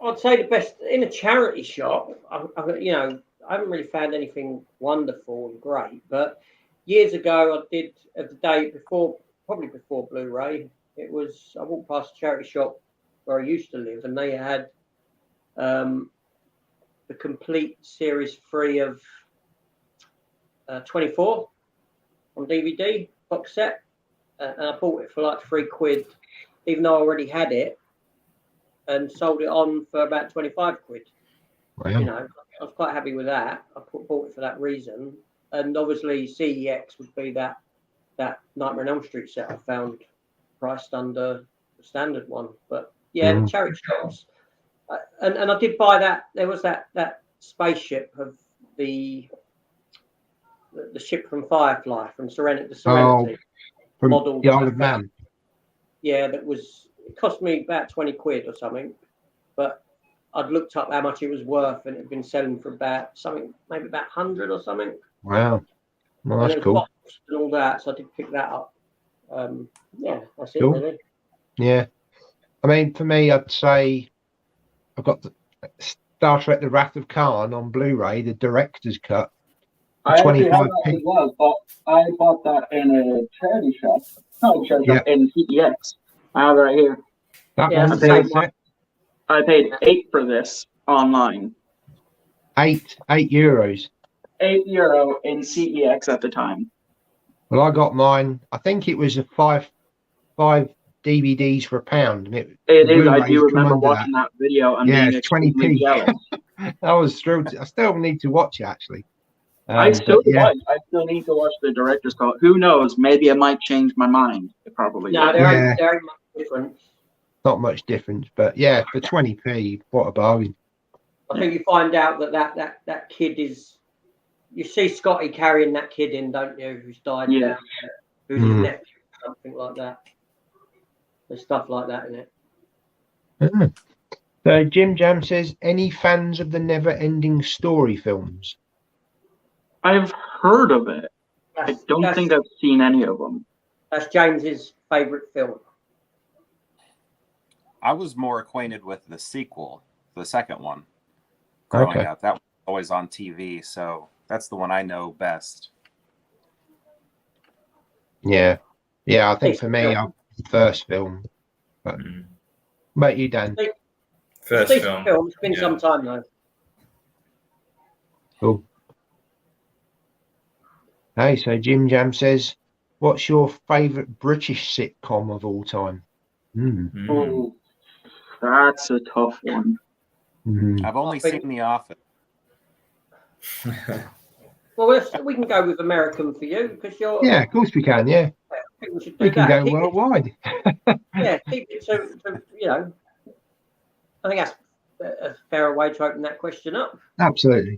I'd say the best in a charity shop. I haven't really found anything wonderful and great, but years ago I did, at the day before, probably before Blu-ray, I walked past a charity shop where I used to live, and they had the complete series 3 of 24 on DVD box set, and I bought it for like £3, even though I already had it, and sold it on for about 25 quid. Wow. I was quite happy with that. I bought it for that reason, and obviously CEX would be that Nightmare on Elm Street set I found priced under the standard one. But yeah, the charity shops, and I did buy that. There was that spaceship of the ship from Firefly, from Serenity, from model. the Isle of Man. Yeah, it cost me about 20 quid or something, but I'd looked up how much it was worth, and it had been selling for about something, maybe about 100 or something. Wow, well, that's cool. And all that, so I did pick that up. Yeah, that's Cool. it really. Yeah, I mean, for me, I'd say I've got the Star Trek: The Wrath of Khan on Blu-ray, the director's cut. I actually have that as well, but I bought that in a charity shop. No, charity shop in CEX. I have it right here. I paid $8 for this online. €8. €8 in CEX at the time. Well, I got mine. I think it was a five DVDs for £1, and it is. I do remember watching that video and being extremely jealous. I was thrilled. I still need to watch it actually. I still need to watch the director's cut. Who knows? Maybe I might change my mind. It probably. No, they're very much different. Not much difference, but yeah, for 20p, what a bargain. I think you find out that kid is. You see Scotty carrying that kid in, don't you? Who's died now? Who's his nephew, something like that. There's stuff like that in it. So Jim Jam says, any fans of the Never-Ending Story films? I've heard of it. I don't think I've seen any of them. That's James's favourite film. I was more acquainted with the sequel, the second one, growing up. That was always on TV, so that's the one I know best. Yeah. I think for me, first film. But about you, Dan? First film. It's been some time though. Cool. Hey, so Jim Jam says, what's your favourite British sitcom of all time? Oh, that's a tough one. I've only seen The Office. Well, we can go with American for you because you're. Yeah, of course we can. Yeah, we can go worldwide. Yeah, keep it so I think that's a fairer way to open that question up. Absolutely.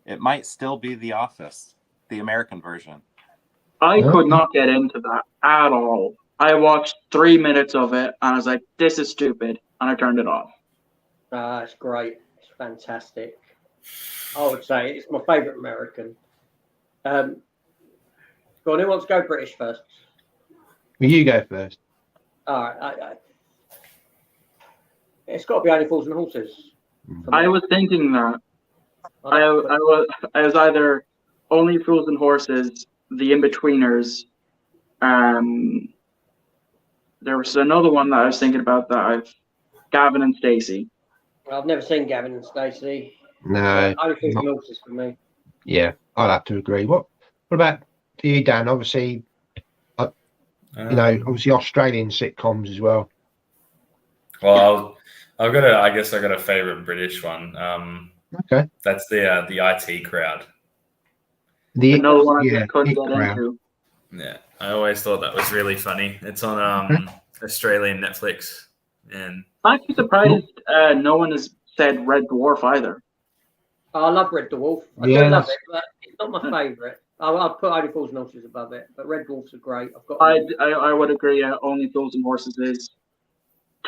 It might still be The Office, the American version. I Okay. could not get into that at all. I watched 3 minutes of it and I was like, this is stupid. And I turned it off. It's great. It's fantastic. I would say it's my favourite American. Go on, who wants to go British first? Well, you go first. All right. It's got to be Only Fools and Horses. I was thinking that. I was either Only Fools and Horses, The In-Betweeners. There was another one that I was thinking about Gavin and Stacey. I've never seen Gavin and Stacey. No. Only Fools and Horses for me. Yeah, I'll have to agree. What about you, Dan? Obviously, obviously Australian sitcoms as well. Well, I guess I got a favorite British one. Okay. That's the IT Crowd. Another one I couldn't get Crowd. into. Yeah, I always thought that was really funny. It's on Australian Netflix, and I'm actually surprised no one has said Red Dwarf either. I love Red Dwarf. I do love it, but it's not my favourite. I'd put Only Fools and Horses above it, but Red Dwarfs are great. I would agree. Only Fools and Horses is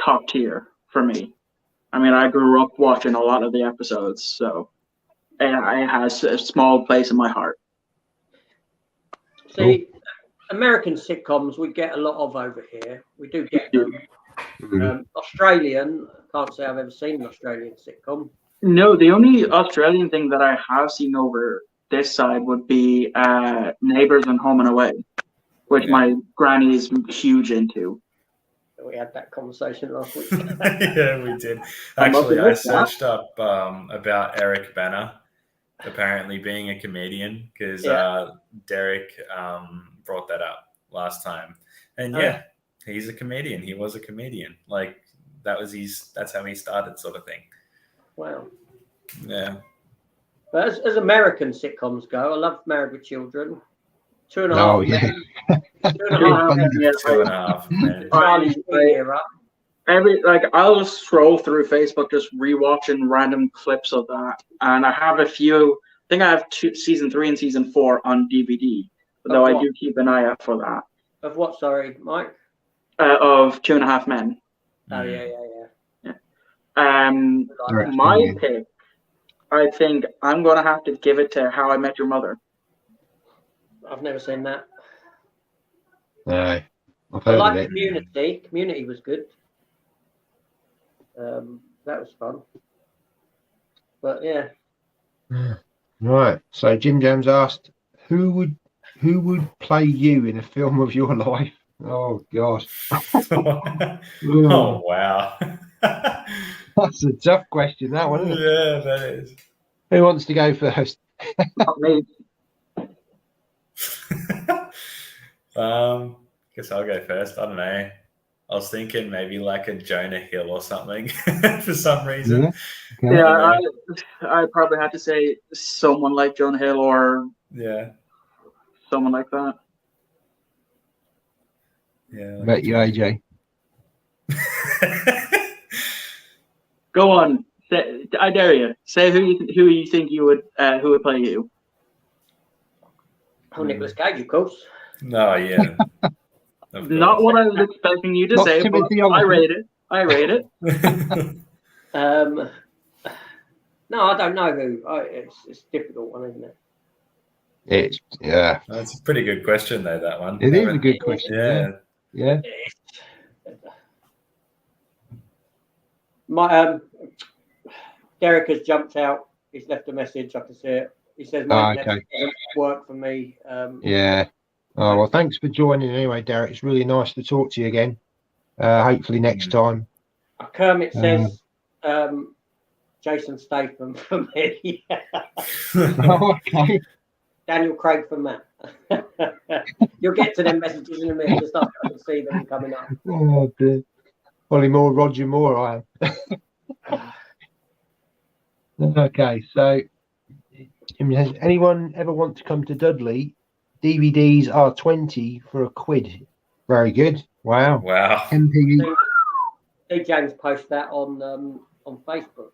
top tier for me. I mean, I grew up watching a lot of the episodes, so it has a small place in my heart. See, American sitcoms we get a lot of over here. We do get them. Australian, I can't say I've ever seen an Australian sitcom. No, the only Australian thing that I have seen over this side would be Neighbours and Home and Away, which my granny is huge into. We had that conversation last week. Yeah, we did. Actually, I searched up about Eric Bana apparently being a comedian because Derek brought that up last time. And he's a comedian. He was a comedian. Like that's how he started, sort of thing. Wow. Yeah. But as American sitcoms go, I love Married with Children. 2.5 Men. 2.5 Men. 2.5 Men. Charlie's era. I'll scroll through Facebook just rewatching random clips of that, and I have a few. I think I have season 3 and season 4 on DVD, though I do keep an eye out for that. Of what? Sorry, Mike. Of 2.5 Men. Oh yeah. My pick, I think I'm gonna have to give it to How I Met Your Mother. I've never seen that. No, I've I heard like of it. Community. Community was good. That was fun. But yeah. Right. So Jim Jams asked, who would play you in a film of your life? Oh God. Oh wow. That's a tough question, that one, isn't it? Yeah, that is. Who wants to go first? Not me. Guess I'll go first. I don't know. I was thinking maybe like a Jonah Hill or something for some reason. Yeah. I probably have to say someone like Jonah Hill or someone like that. Yeah. Bet you, AJ. Go on. I dare you. Say who you think you would who would play you. Oh, Nicolas Cage, of course. No, yeah. Not what I was expecting you to say, but I rate it. No, I don't know who. It's a difficult one, isn't it? That's a pretty good question, though. That one. It is a good question. Yeah. Derek has jumped out. He's left a message. I can see it. He says, "Mate, that doesn't work for me." Yeah. Oh well, thanks for joining anyway, Derek. It's really nice to talk to you again. Hopefully next time. Kermit says Jason Statham for me. Okay. Daniel Craig for Matt. You'll get to them messages in a minute. Just start to see them coming up. Oh dear. Probably more Roger Moore, I am. Okay, so has anyone ever want to come to Dudley? DVDs are 20 for £1. Very good. Wow. MPU. See James post that on Facebook.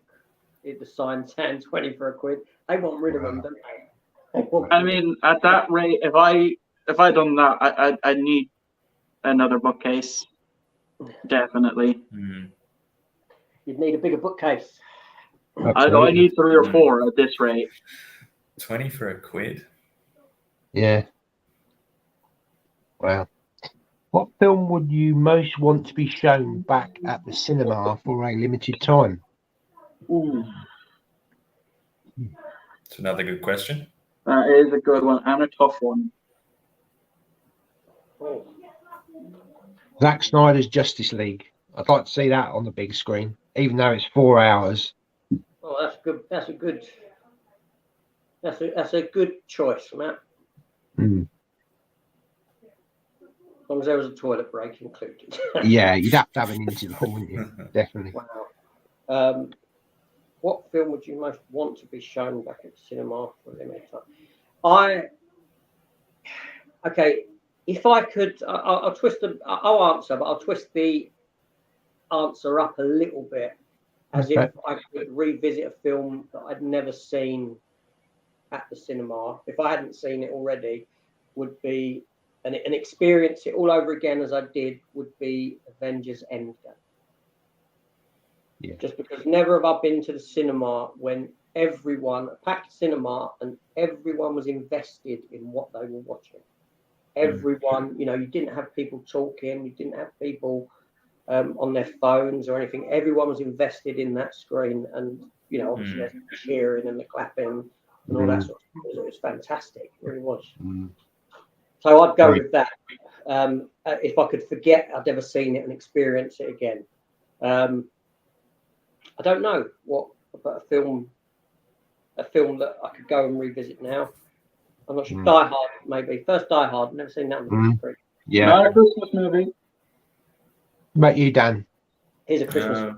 The sign saying 20 for £1. They want rid of them, don't they? I mean, at that rate, if I if I'd done that, I need another bookcase. Definitely. Mm. You'd need a bigger bookcase. I need 3 or 4 at this rate. 20 for a quid. Yeah. Wow. What film would you most want to be shown back at the cinema for a limited time? Ooh, It's another good question. that is a good one and a tough one. Oh, Zack Snyder's Justice League. I'd like to see that on the big screen, even though it's 4 hours. oh, that's good. That's a good choice, Matt. Mm. As long as there was a toilet break included. Yeah, you'd have to have an interval, wouldn't you? Definitely. Wow. What film would you most want to be shown back at the cinema for a limited time? Okay, if I could, I'll twist I'll answer, but I'll twist the answer up a little bit, as if I could revisit a film that I'd never seen at the cinema. If I hadn't seen it already, would be and experience it all over again as I did would be Avengers Endgame. Yeah. Just because never have I been to the cinema when a packed cinema, and everyone was invested in what they were watching. Everyone, you didn't have people talking, you didn't have people on their phones or anything. Everyone was invested in that screen, and obviously there's the cheering and the clapping and all that sort of stuff. It was fantastic, it really was. So I'd go with that. If I could forget I'd ever seen it and experience it again. I don't know what about a film that I could go and revisit now. I'm not sure. Die Hard, maybe. First Die Hard. Never seen that one. Yeah. Not a Christmas movie. What about you, Dan? Here's a Christmas movie.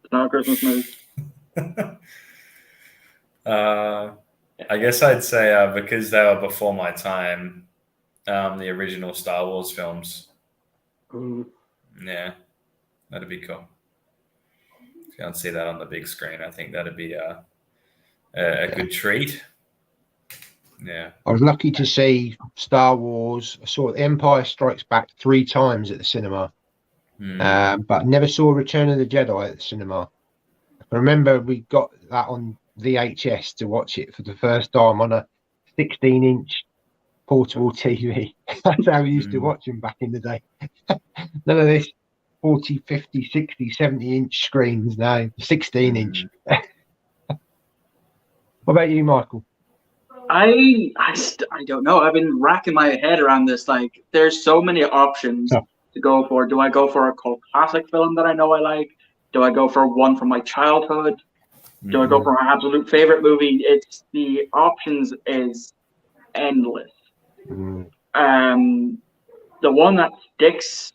It's not a Christmas movie. I guess I'd say because they were before my time, the original Star Wars films. Yeah, that'd be cool. If you can't see that on the big screen, I think that'd be a good treat. Yeah. I was lucky to see Star Wars. I saw Empire Strikes Back 3 times at the cinema, but never saw Return of the Jedi at the cinema. I remember we got that on VHS to watch it for the first time on a 16-inch portable TV. That's how we used to watch them back in the day. None of this 40, 50, 60, 70-inch screens now, 16-inch. What about you, Michael? I don't know. I've been racking my head around this. Like, there's so many options to go for. Do I go for a cult classic film that I know I like? Do I go for one from my childhood? Do I go for my absolute favorite movie? It's the options is endless. The one that sticks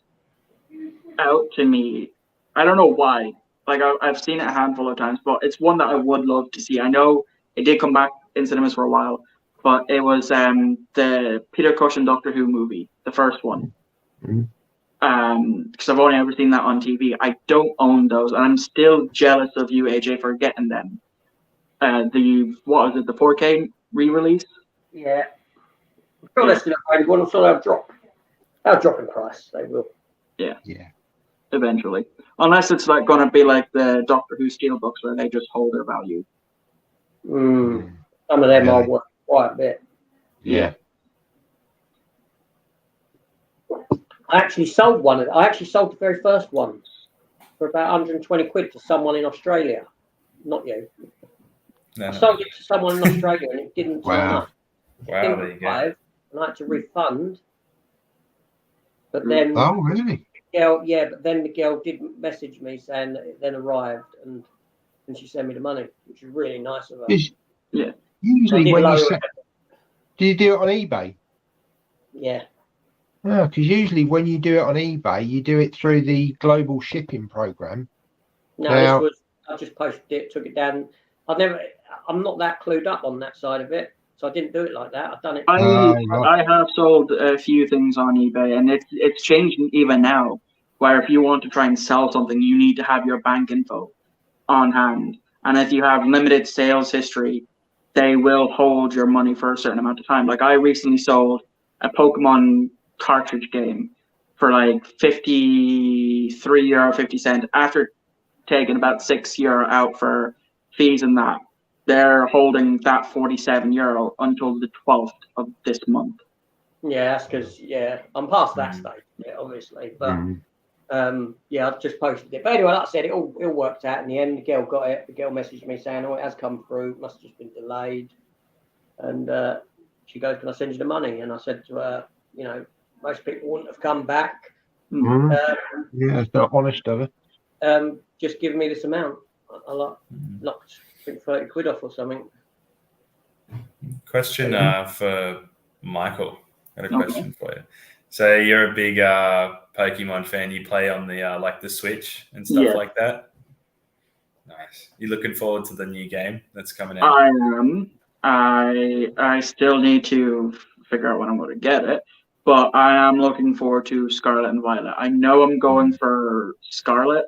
out to me, I don't know why. Like, I've seen it a handful of times, but it's one that I would love to see. I know it did come back in cinemas for a while, but it was the Peter Cushing Doctor Who movie, the first one. Because I've only ever seen that on TV. I don't own those, and I'm still jealous of you, AJ, for getting them. The 4K re-release? Yeah. I'm sure that's one. I'm sure they'll drop. They'll drop in price. They will. Yeah. Eventually, unless it's like going to be like the Doctor Who steelbooks where they just hold their value. Some of them are worth quite a bit. Yeah. I actually sold one. I actually sold the very first one for about 120 quid to someone in Australia. Not you. No. I sold it to someone in Australia and it didn't turn up. Wow, there you go. And I had to refund. But then really? but then the girl did message me saying that it then arrived and she sent me the money, which is really nice of her. Usually when you do you do it on eBay? Yeah. No, because usually when you do it on eBay, you do it through the global shipping program. No, I just posted it, took it down. I'm not that clued up on that side of it, so I didn't do it like that. I've done it. I have sold a few things on eBay, and it's changing even now, where if you want to try and sell something, you need to have your bank info on hand. And if you have limited sales history, they will hold your money for a certain amount of time. Like, I recently sold a Pokemon cartridge game for like €53.50 after taking about €6 out for fees and that. They're holding that €47 until the 12th of this month. Yeah, that's because I'm past that stage, obviously. But I've just posted it. But anyway, like I said, it all worked out in the end. The girl got it. The girl messaged me saying, "Oh, it has come through. It must have just been delayed." And she goes, "Can I send you the money?" And I said to her, most people wouldn't have come back. It's not honest of her. Just give me this amount. I knocked I think 30 quid off or something. Question for Michael. I had a question for you. So you're a big Pokemon fan. You play on the like the Switch and stuff like that. Nice. You looking forward to the new game that's coming out? I am. I still need to figure out when I'm going to get it, but I am looking forward to Scarlet and Violet. I know I'm going for Scarlet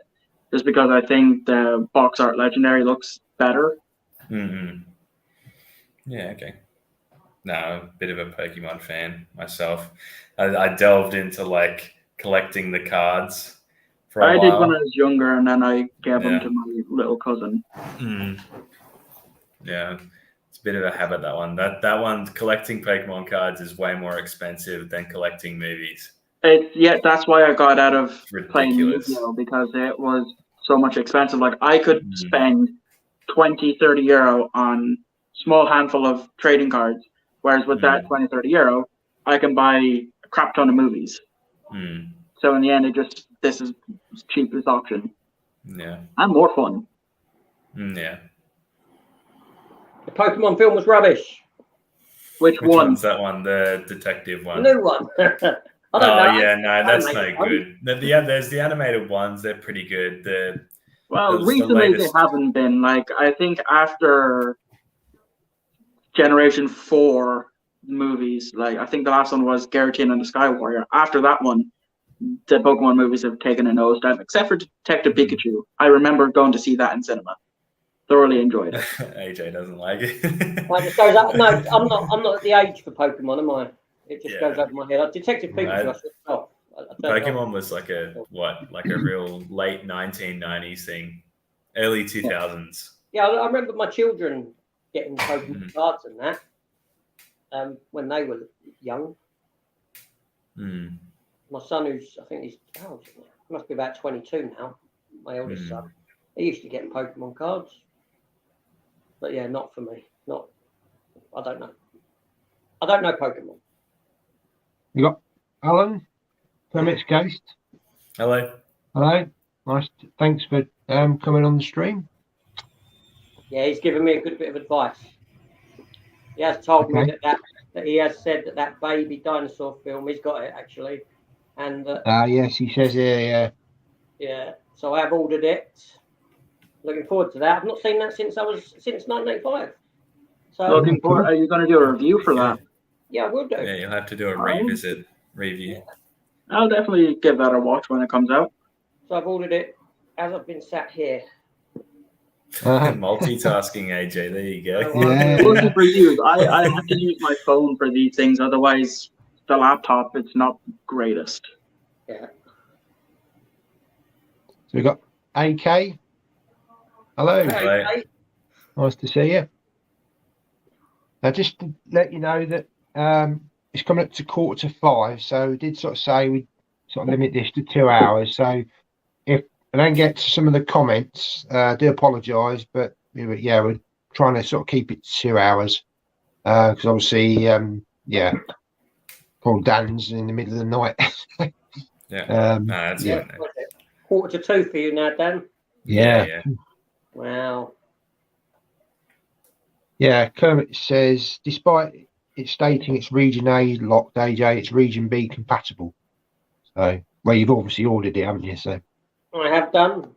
just because I think the box art legendary looks better. Mm-hmm. Yeah. Okay. No, I'm a bit of a Pokemon fan myself. I delved into like collecting the cards for a while. I did when I was younger, and then I gave them to my little cousin. Yeah, it's a bit of a habit, that one. That one, collecting Pokemon cards is way more expensive than collecting movies. That's why I got out of playing ridiculous. Yu-Gi-Oh, because it was so much expensive. Like I could spend 20, 30 euro on small handful of trading cards, whereas with that 20, 30 euro, I can buy a crap ton of movies. So in the end, this is the cheapest option. Yeah. And more fun. Yeah. The Pokemon film was rubbish. Which one? One's that one? The detective one. The new one. I don't know. Yeah, no, that's no good. There's the animated ones. They're pretty good. Recently they haven't been. Like, I think after Generation 4 movies, like I think the last one was Garatin and the Sky Warrior. After that one, the Pokemon movies have taken a nosedive, except for Detective Pikachu. I remember going to see that in cinema. Thoroughly enjoyed it. AJ doesn't like it. It just goes up. No, I'm not at the age for Pokemon, am I? It just goes over my head. Detective Pikachu, I should stop. Pokemon was like a real late 1990s thing, early 2000s. Yeah, I remember my children getting Pokemon cards and that when they were young. My son, I think he's must be about 22 now. My eldest son, he used to get Pokemon cards, but yeah, not for me. I don't know. I don't know Pokemon. You got Alan, Permits Ghost. Hello. Nice. Thanks for coming on the stream. Yeah, he's given me a good bit of advice. He has told me that he has said that baby dinosaur film, he's got it actually. And yes, he says here, yeah. So I have ordered it. Looking forward to that. I've not seen that since 1985. So looking forward. Are you going to do a review for that? Yeah, I will do. Yeah, you'll have to do a review. Yeah. I'll definitely give that a watch when it comes out. So I've ordered it as I've been sat here. Multitasking, AJ. There you go. Looking for you. I have to use my phone for these things. Otherwise, the laptop, it's not greatest. Yeah. So we've got AK. Hello. Hey. Nice to see you. Now, just to let you know that it's coming up to 4:45, so we did sort of say we'd sort of limit this to 2 hours. So if I don't get to some of the comments, I do apologise, but yeah, we're trying to sort of keep it 2 hours because obviously, poor Dan's in the middle of the night. That's fine. 1:45 for you now, Dan. Yeah. Wow. Yeah, Kermit says, despite it stating it's Region A locked, AJ, it's Region B compatible. So, well, you've obviously ordered it, haven't you? So I have done.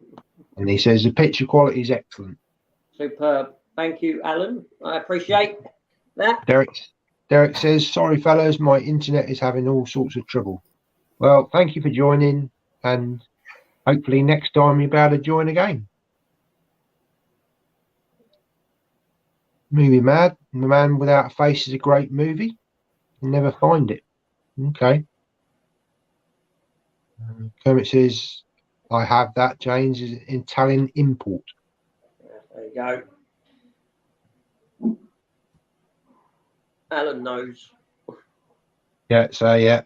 And he says the picture quality is excellent. Superb. Thank you, Alan. I appreciate that. Derek says, sorry, fellas, my internet is having all sorts of trouble. Well, thank you for joining, and hopefully next time you'll be able to join again. Movie Mad, The Man Without a Face is a great movie. You'll never find it. Okay. Kermit says, I have that, James, is Italian import. There you go. Alan knows. Yeah, so yeah.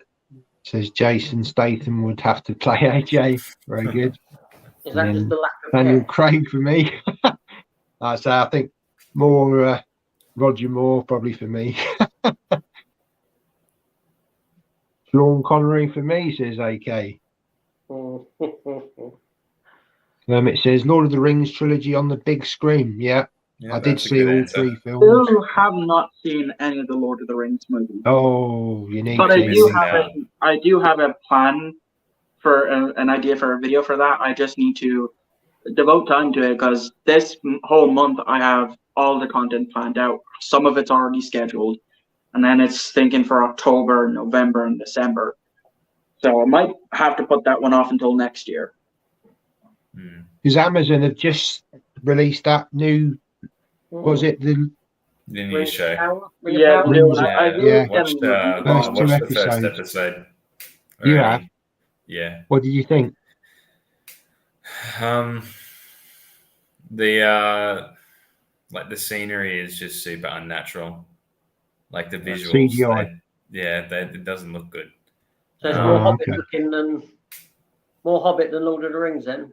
Says Jason Statham would have to play AJ. Very good. Is that just the lack of Daniel care? Craig for me. So I think more Roger Moore probably for me. Sean Connery for me, says AK. It says Lord of the Rings trilogy on the big screen. Yeah, I did that's a see good all answer. 3 films. Still have not seen any of the Lord of the Rings movies. Oh, you need But to. I do have a plan for an idea for a video for that. I just need to devote time to it because this whole month I have all the content planned out. Some of it's already scheduled, and then it's thinking for October, November, and December. So I might have to put that one off until next year. Because Amazon have just released that new, was it the The new show. Yeah, the new one. I really Yeah. Watched, I First 2 watched the first episodes. episode. You already. have? Yeah. What did you think? The like the scenery is just super unnatural. Like the visuals, CGI. it doesn't look good. So it's more Hobbit okay. looking than Lord of the Rings then.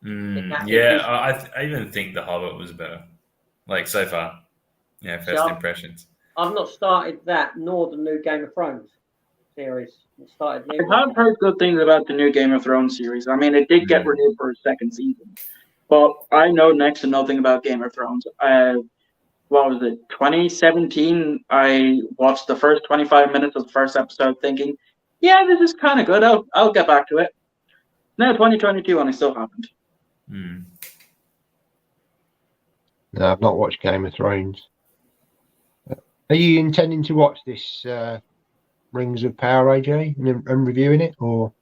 I even think The Hobbit was better. Like so far. Yeah, first impressions. I've not started that nor the new Game of Thrones series. I've heard good things about the new Game of Thrones series. I mean, it did get renewed for a second season, but I know next to nothing about Game of Thrones. What was it? 2017. I watched the first 25 minutes of the first episode, thinking, "Yeah, this is kind of good. I'll get back to it." Now 2022, and I still haven't. No, I've not watched Game of Thrones. Are you intending to watch this Rings of Power, AJ, and reviewing it, or?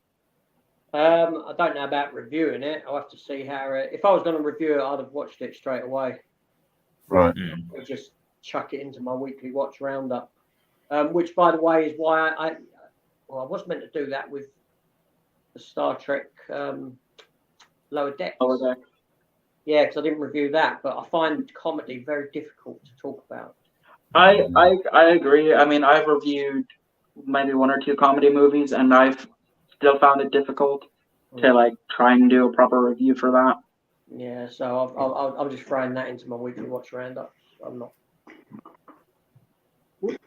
I don't know about reviewing it. I'll have to see how it. If I was going to review it, I'd have watched it straight away. Right. I'd just chuck it into my weekly watch roundup. Which, by the way, is why I was meant to do that with the Star Trek Lower Decks. Lower Deck. Yeah, because I didn't review that, but I find comedy very difficult to talk about. I agree. I mean, I've reviewed maybe 1 or 2 comedy movies, and I've still found it difficult to like try and do a proper review for that. Yeah, so I'm just throwing that into my weekly watch roundup. I'm not. We've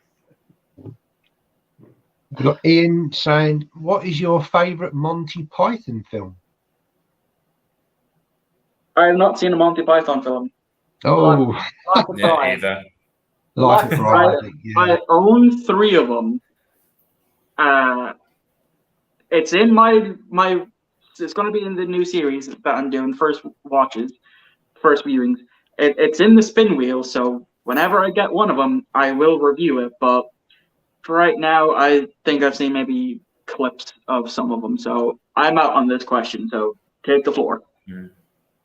got Ian saying, "What is your favourite Monty Python film?" I have not seen a Monty Python film. Oh, either. Life of Brian. I own 3 of them. It's in my. It's going to be in the new series that I'm doing first viewings. It's in the spin wheel, so whenever I get one of them, I will review it. But for right now, I think I've seen maybe clips of some of them, so I'm out on this question. So take the floor. Yeah,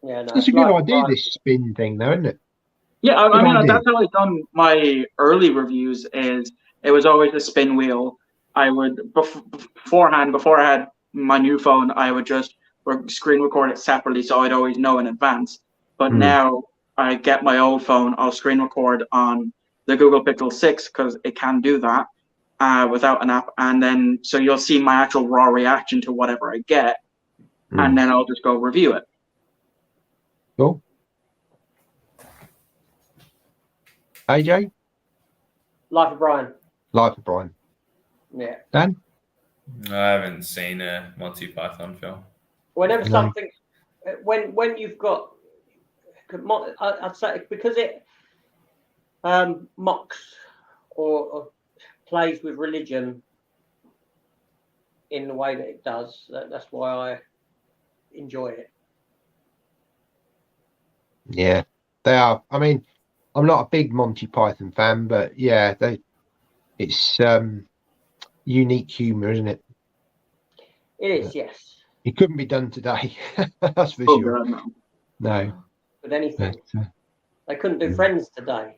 no, it's a good idea, this spin thing, though, isn't it? Yeah, I mean, that's how I've done my early reviews. Is it was always a spin wheel. I would beforehand, before I had my new phone, I would just screen record it separately, so I'd always know in advance. But now I get my old phone, I'll screen record on the Google Pixel 6 because it can do that without an app, and then so you'll see my actual raw reaction to whatever I get, and then I'll just go review it. Cool. AJ? Life of Brian. Life of Brian. Yeah. Dan? I haven't seen a Monty Python film. Whenever something, when you've got, I'd say because it mocks or plays with religion in the way that it does. That's why I enjoy it. Yeah, they are. I mean, I'm not a big Monty Python fan, but yeah, it's unique humour, isn't it? It is, yes. It couldn't be done today. That's for sure. God, no. No. With anything. They couldn't do Friends today.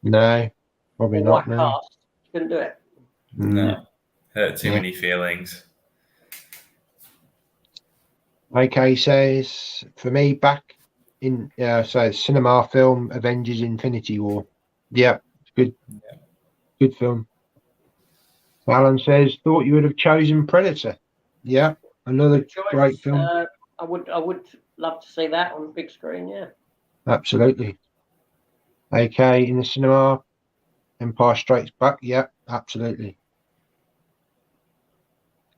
No, probably not. No. Couldn't do it. No. hurt too Yeah. many feelings. Okay, says for me back in so cinema film Avengers Infinity War. Yeah, good, good film. Alan says thought you would have chosen Predator. Yeah, another Choice. great film. I would love to see that on the big screen. Yeah. Absolutely. Okay, in the cinema, Empire Strikes Back. Yeah, absolutely.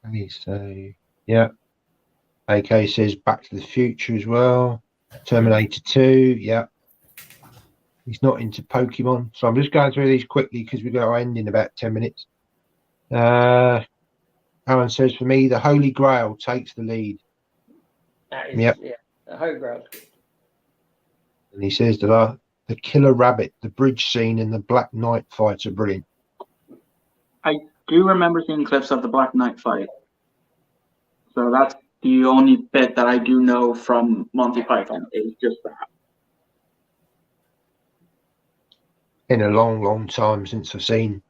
Okay, so yeah. AK says Back to the Future as well. Terminator 2. Yeah. He's not into Pokemon. So I'm just going through these quickly because we've got to end in about 10 minutes. Alan says for me, the Holy Grail takes the lead. That is, Yep. yeah. The Holy Grail's good. And he says the Killer Rabbit, the bridge scene, and the Black Knight fights are brilliant. I do remember seeing clips of the Black Knight fight. So that's the only bit that I do know from Monty Python is just that. In a long, long time since I've seen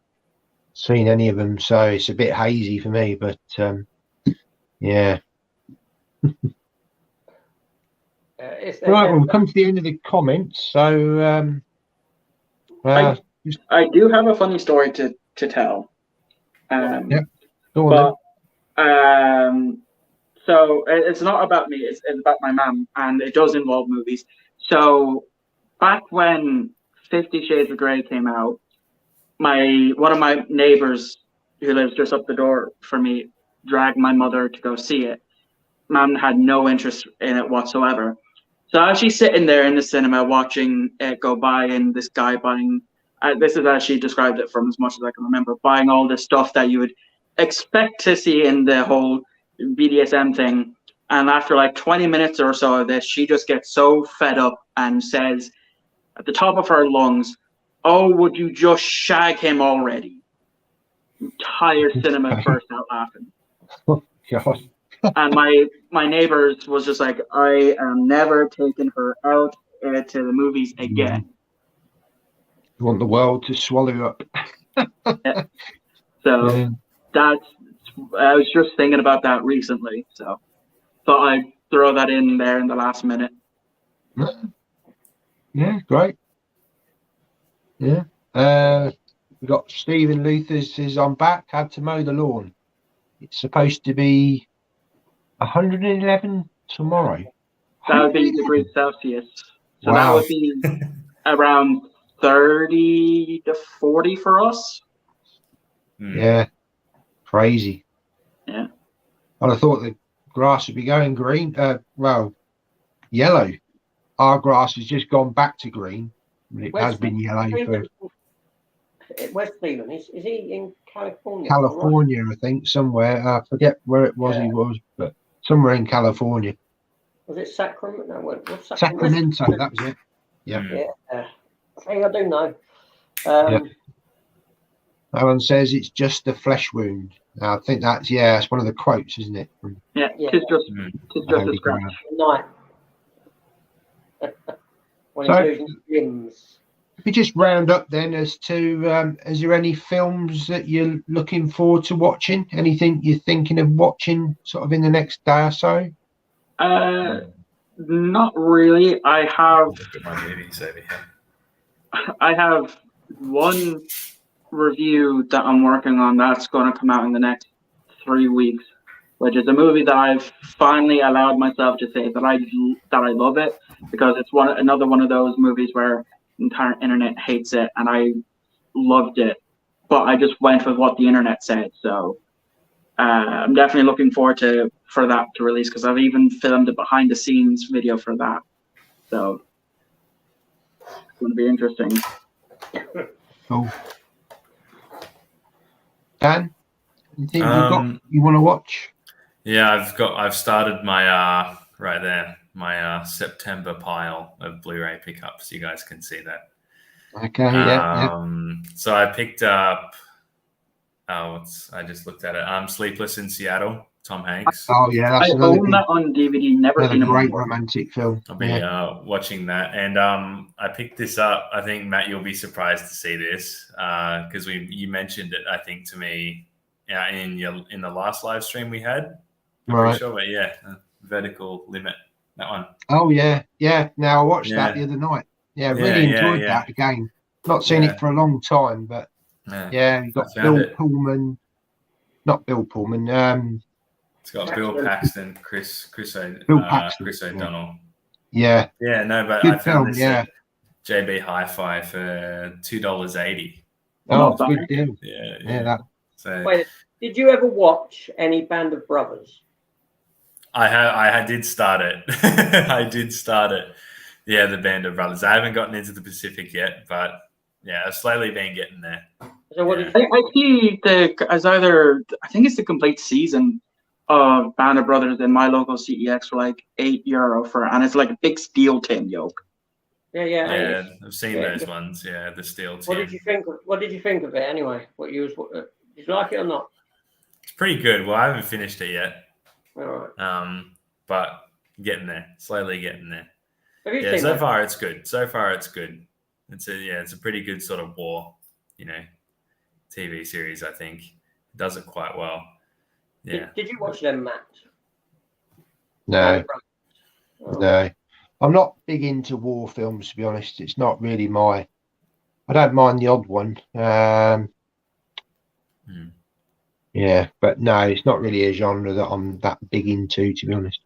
any of them, so it's a bit hazy for me. But yeah. Right, we'll come to the end of the comments. So I do have a funny story to tell. Yeah, go on then. So it's not about me, it's about my mum, and it does involve movies. So back when 50 Shades of Grey came out, one of my neighbors who lives just up the door from me dragged my mother to go see it. Mum had no interest in it whatsoever. So as she's sitting there in the cinema watching it go by, and this guy buying, this is as she described it from as much as I can remember, buying all this stuff that you would expect to see in the whole BDSM thing. And after like 20 minutes or so of this, she just gets so fed up and says at the top of her lungs, "Oh, would you just shag him already?" Entire cinema burst out laughing. Oh, God. And my neighbors was just like, "I am never taking her out to the movies again." You want the world to swallow you up. Yeah. So I was just thinking about that recently. So thought I'd throw that in there in the last minute. Yeah, great. Yeah. We got Stephen Luther says, I'm back, had to mow the lawn. It's supposed to be 111 tomorrow. That would be degrees Celsius. So Wow. that would be around 30 to 40 for us. Yeah. Crazy. Yeah. I'd have thought the grass would be going green. Yellow. Our grass has just gone back to green. It has been yellow for Where's Stephen? Is he in California? California, I think, somewhere. I forget where it was he was, but somewhere in California. Was it Sacramento? No, what's Sacramento, that was it. Yeah. Yeah. I do know. Alan says it's just a flesh wound. I think that's it's one of the quotes, isn't it? It's just a scratch. Night. When So, he's losing limbs. if we just round up then as to is there any films that you're looking forward to watching? Anything you're thinking of watching sort of in the next day or so? Not really. I have one review that I'm working on that's going to come out in the next 3 weeks, which is a movie that I've finally allowed myself to say that I love it, because it's another one of those movies where the entire internet hates it and I loved it, but I just went with what the internet said. So I'm definitely looking forward for that to release, because I've even filmed a behind the scenes video for that. So it's going to be interesting. Cool. Dan, anything you want to watch? Yeah, I've started my right there, my September pile of Blu-ray pickups. You guys can see that. Okay, yeah. So I picked up I just looked at it. Sleepless in Seattle, Tom Hanks. Oh yeah, that's I own that on DVD. Never seen it great before. romantic film. I'll be watching that, and I picked this up. I think Matt, you'll be surprised to see this because you mentioned it. I think to me in the last live stream we had. I'm Right. pretty sure, but yeah, Vertical Limit, that one. Oh yeah. Now I watched Yeah. that the other night. Yeah, Yeah, really enjoyed yeah. that again. Not seen Yeah. it for a long time, but yeah, you got I found Bill it. Pullman. Not Bill Pullman. It's got Bill Paxton, Chris Paxton, O'Donnell. Yeah. Yeah, no, but Good I found film, this yeah. at JB Hi-Fi for $2.80. Oh, it's a good deal. Yeah. That. So Wait, did you ever watch any Band of Brothers? I did start it. I did start it. Yeah, the Band of Brothers. I haven't gotten into the Pacific yet, but yeah, I've slowly been getting there. So what did you I see I think it's the complete season of Band of Brothers in my local CEX for like €8 and it's like a big steel tin yoke. Yeah. I've seen those ones. Yeah, the steel tin. What did you think of it anyway? Did you like it or not? It's pretty good. Well, I haven't finished it yet. All right. But getting there, slowly getting there. Have you Yeah, seen so that? far it's good. It's a pretty good sort of war, TV series. I think it does it quite well. Yeah. Did you watch them, Matt? No. Oh. No. I'm not big into war films, to be honest. It's not really I don't mind the odd one. Yeah, but no, it's not really a genre that I'm that big into, to be honest.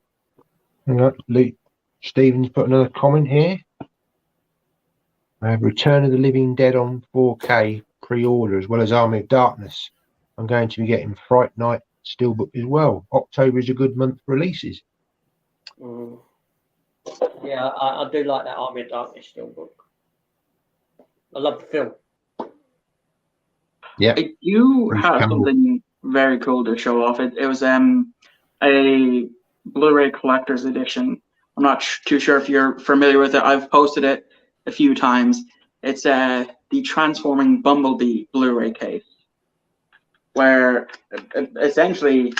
Hang on, Luke Stevens put another comment here. Return of the Living Dead on 4K pre-order, as well as Army of Darkness. I'm going to be getting Fright Night Steelbook as well. October is a good month for releases. Yeah, I do like that Army of Darkness Steelbook. I love the film. Yeah. I do Bruce have Campbell. something very cool to show off. It was a Blu-ray collector's edition. I'm not too sure if you're familiar with it. I've posted it a few times. It's the Transforming Bumblebee Blu-ray case, where essentially,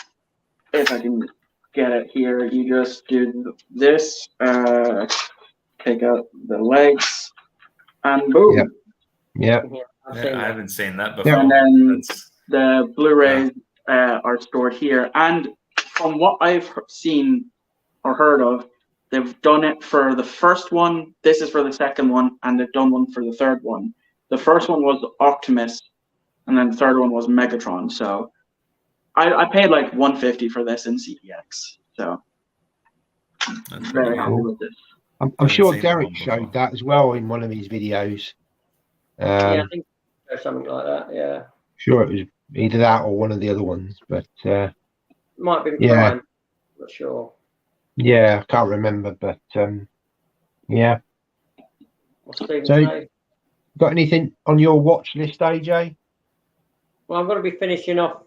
if I can get it here, you just do this, take out the legs, and boom. Yeah. I haven't seen that before. And then the Blu-rays are stored here. And from what I've seen or heard of, they've done it for the first one. This is for the second one, and they've done one for the third one. The first one was Optimus, and then the third one was Megatron. So I paid like $150 for this in CEX. So That's very pretty happy cool. with this. I'm sure Derek showed that as well in one of his videos. Yeah, I think there's something like that. Yeah. Sure, it was either that or one of the other ones, but Might be yeah. Prime. Not sure. Yeah, I can't remember, but yeah. What's Stephen So- say? Got anything on your watch list, AJ? Well, I'm going to be finishing off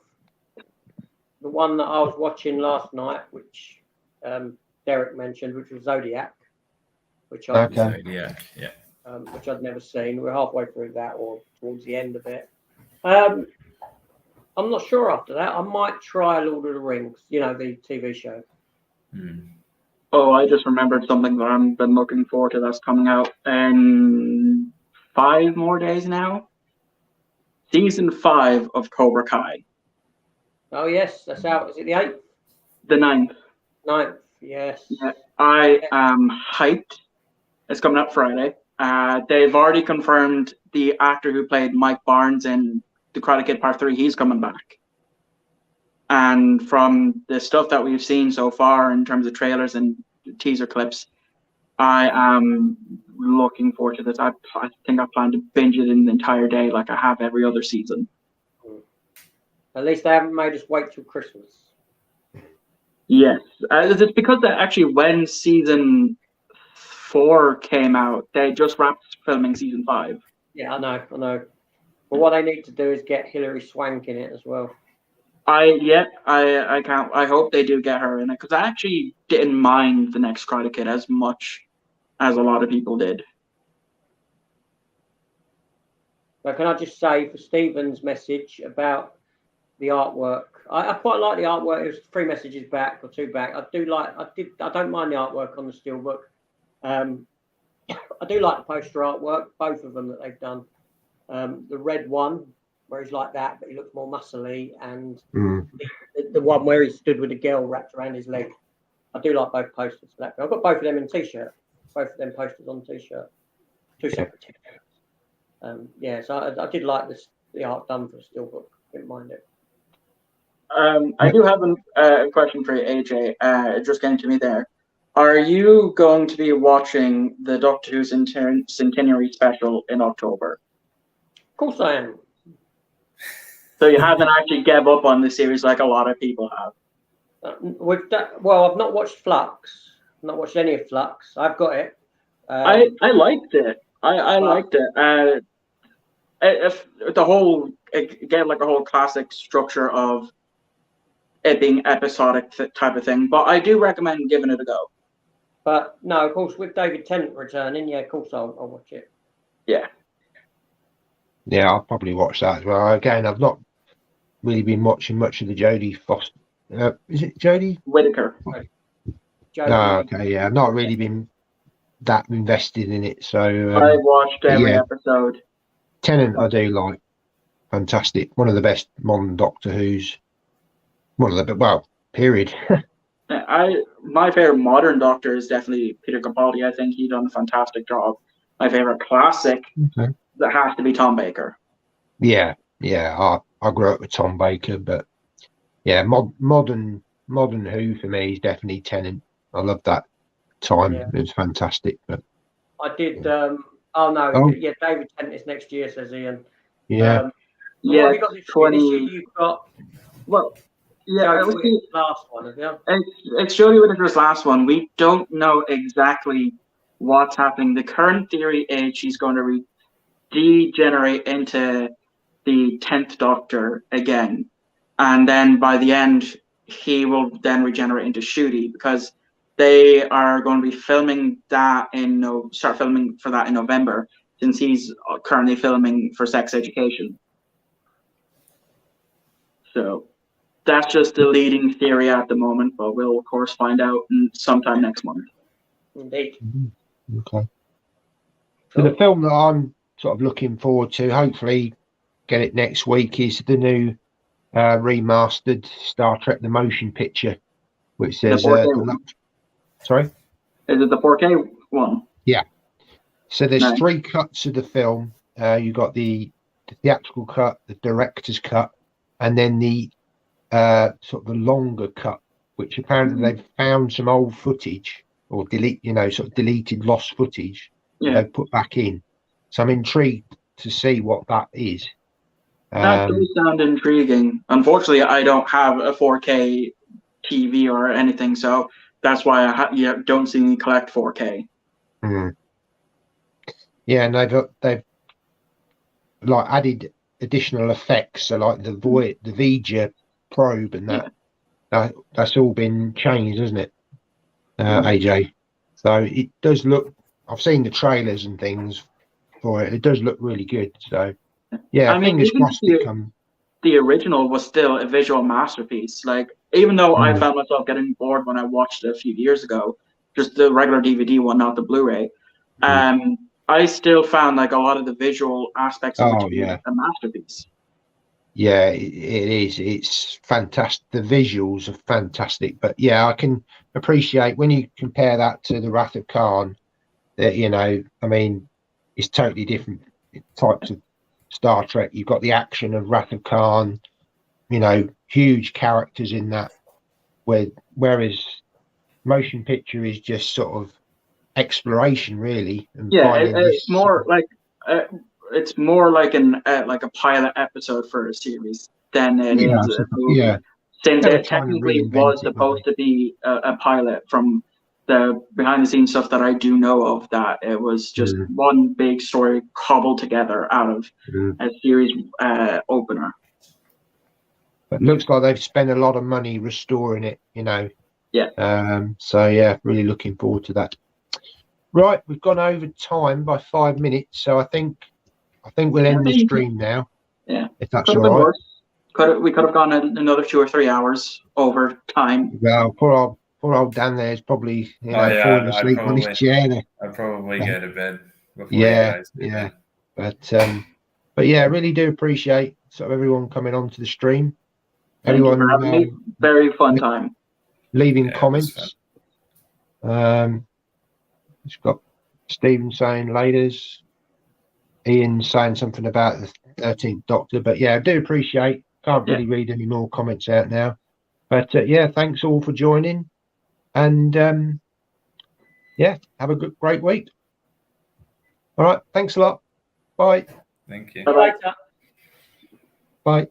the one that I was watching last night, which Derek mentioned, which was Zodiac, which I Okay. Zodiac, yeah. which I'd never seen. We're halfway through that, or towards the end of it. I'm not sure after that. I might try Lord of the Rings, the TV show. Oh, I just remembered something that I've been looking forward to that's coming out in 5 more days now. Season 5 of Cobra Kai. Oh, yes, that's out. Is it the 8th? The 9th. 9th, yes. Yeah, I am hyped. It's coming up Friday. They've already confirmed the actor who played Mike Barnes in The Karate Kid Part 3, he's coming back. And from the stuff that we've seen so far in terms of trailers and teaser clips, I am looking forward to this. I think I plan to binge it in the entire day like I have every other season. At least they haven't made us wait till Christmas. Yes. It's because that actually when season 4 came out, they just wrapped filming season 5. Yeah, I know. But what they need to do is get Hilary Swank in it as well. I can't. I hope they do get her in it because I actually didn't mind the next Karate Kid as much as a lot of people did. But can I just say for Stephen's message about the artwork, I quite like the artwork. It was 3 messages back or 2 back. I don't mind the artwork on the steelbook. I do like the poster artwork, both of them that they've done. The red one, where he's like that, but he looks more muscly, and Mm. the one where he stood with a girl wrapped around his leg. I do like both posters for that. I've got both of them in T-shirt. Both of them posters on T-shirt. Two separate T-shirts. Yeah, so I did like the art done for a steelbook. Didn't mind it. I do have a question for you, AJ. It just came to me there. Are you going to be watching the Doctor Who Centenary special in October? Of course I am. So you haven't actually gave up on the series like a lot of people have. Well, I've not watched Flux. I've not watched any of Flux. I've got it. I liked it. I liked it. If the whole, again, like a whole classic structure of it being episodic type of thing, but I do recommend giving it a go. But no, of course, with David Tennant returning, yeah, of course I'll watch it. Yeah. Yeah, I'll probably watch that as well. Again, I've not really been watching much of the Jodie Foster. Is it Jodie Whittaker? Oh, okay, yeah. I've not really been that invested in it. So I watched every episode. Tennant, I do like. Fantastic. One of the best modern Doctor Who's. Period. My favorite modern Doctor is definitely Peter Capaldi. I think he done a fantastic job. My favorite classic that has to be Tom Baker. Yeah. I grew up with Tom Baker, but yeah, modern Who for me is definitely Tennant. I love that time. Yeah. It was fantastic. But I did. yeah, David Tennant is next year, says Ian. yeah. What have you got this year? This year you've got. Well, yeah, it was the last one, have you? It's Jodie Whittaker's last one. We don't know exactly what's happening. The current theory is she's going to degenerate into the 10th Doctor again, and then by the end he will then regenerate into Ncuti, because they are going to be filming that start filming for that in November, since he's currently filming for Sex Education. So that's just the leading theory at the moment, but we'll of course find out sometime next month. Indeed. Okay. So the film that I'm sort of looking forward to, hopefully get it next week, is the new remastered Star Trek the Motion Picture, which says sorry? Is it the 4K one? Yeah. So there's 3 cuts of the film. You got the theatrical cut, the director's cut, and then the sort of the longer cut, which apparently they've found some old footage or deleted lost footage they've put back in. So I'm intrigued to see what that is. That does sound intriguing. Unfortunately, I don't have a 4K TV or anything, so that's why I don't see me collect 4K. Yeah, and they've like added additional effects, so like the Vija probe and that's all been changed, hasn't it, AJ? So it does look. I've seen the trailers and things for it. It does look really good. So yeah, fingers crossed it comes. The original was still a visual masterpiece. Like, even though I found myself getting bored when I watched it a few years ago, just the regular DVD one, not the Blu-ray, I still found like a lot of the visual aspects of it to be a masterpiece. Yeah, it is. It's fantastic. The visuals are fantastic. But yeah, I can appreciate when you compare that to the Wrath of Khan, that, I mean, it's totally different types of Star Trek. You've got the action of Wrath of Khan, huge characters in that, whereas motion picture is just sort of exploration, really. And it's more like it's more like a pilot episode for a series than it is a movie. Yeah, since it technically was supposed to be a pilot. From the behind the scenes stuff that I do know of, that it was just one big story cobbled together out of a series opener. But it looks like they've spent a lot of money restoring it, Yeah. So yeah, really looking forward to that. Right, we've gone over time by 5 minutes, so I think we'll end the stream now. Yeah, if that's all right. We could have gone another 2 or 3 hours over time. Well, poor old Dan there is probably falling asleep on his chair there. I'd probably go to bed before yeah. But yeah, I really do appreciate sort of everyone coming onto the stream. Thank you for Everyone having me. Very fun time. leaving Yeah, it was comments. It's got Stephen saying laters. Ian saying something about the 13th Doctor, but yeah, I do appreciate. Can't really read any more comments out now, but yeah, thanks all for joining, and yeah, have a great week. All right, thanks a lot. Bye. Thank you. See you later. Bye.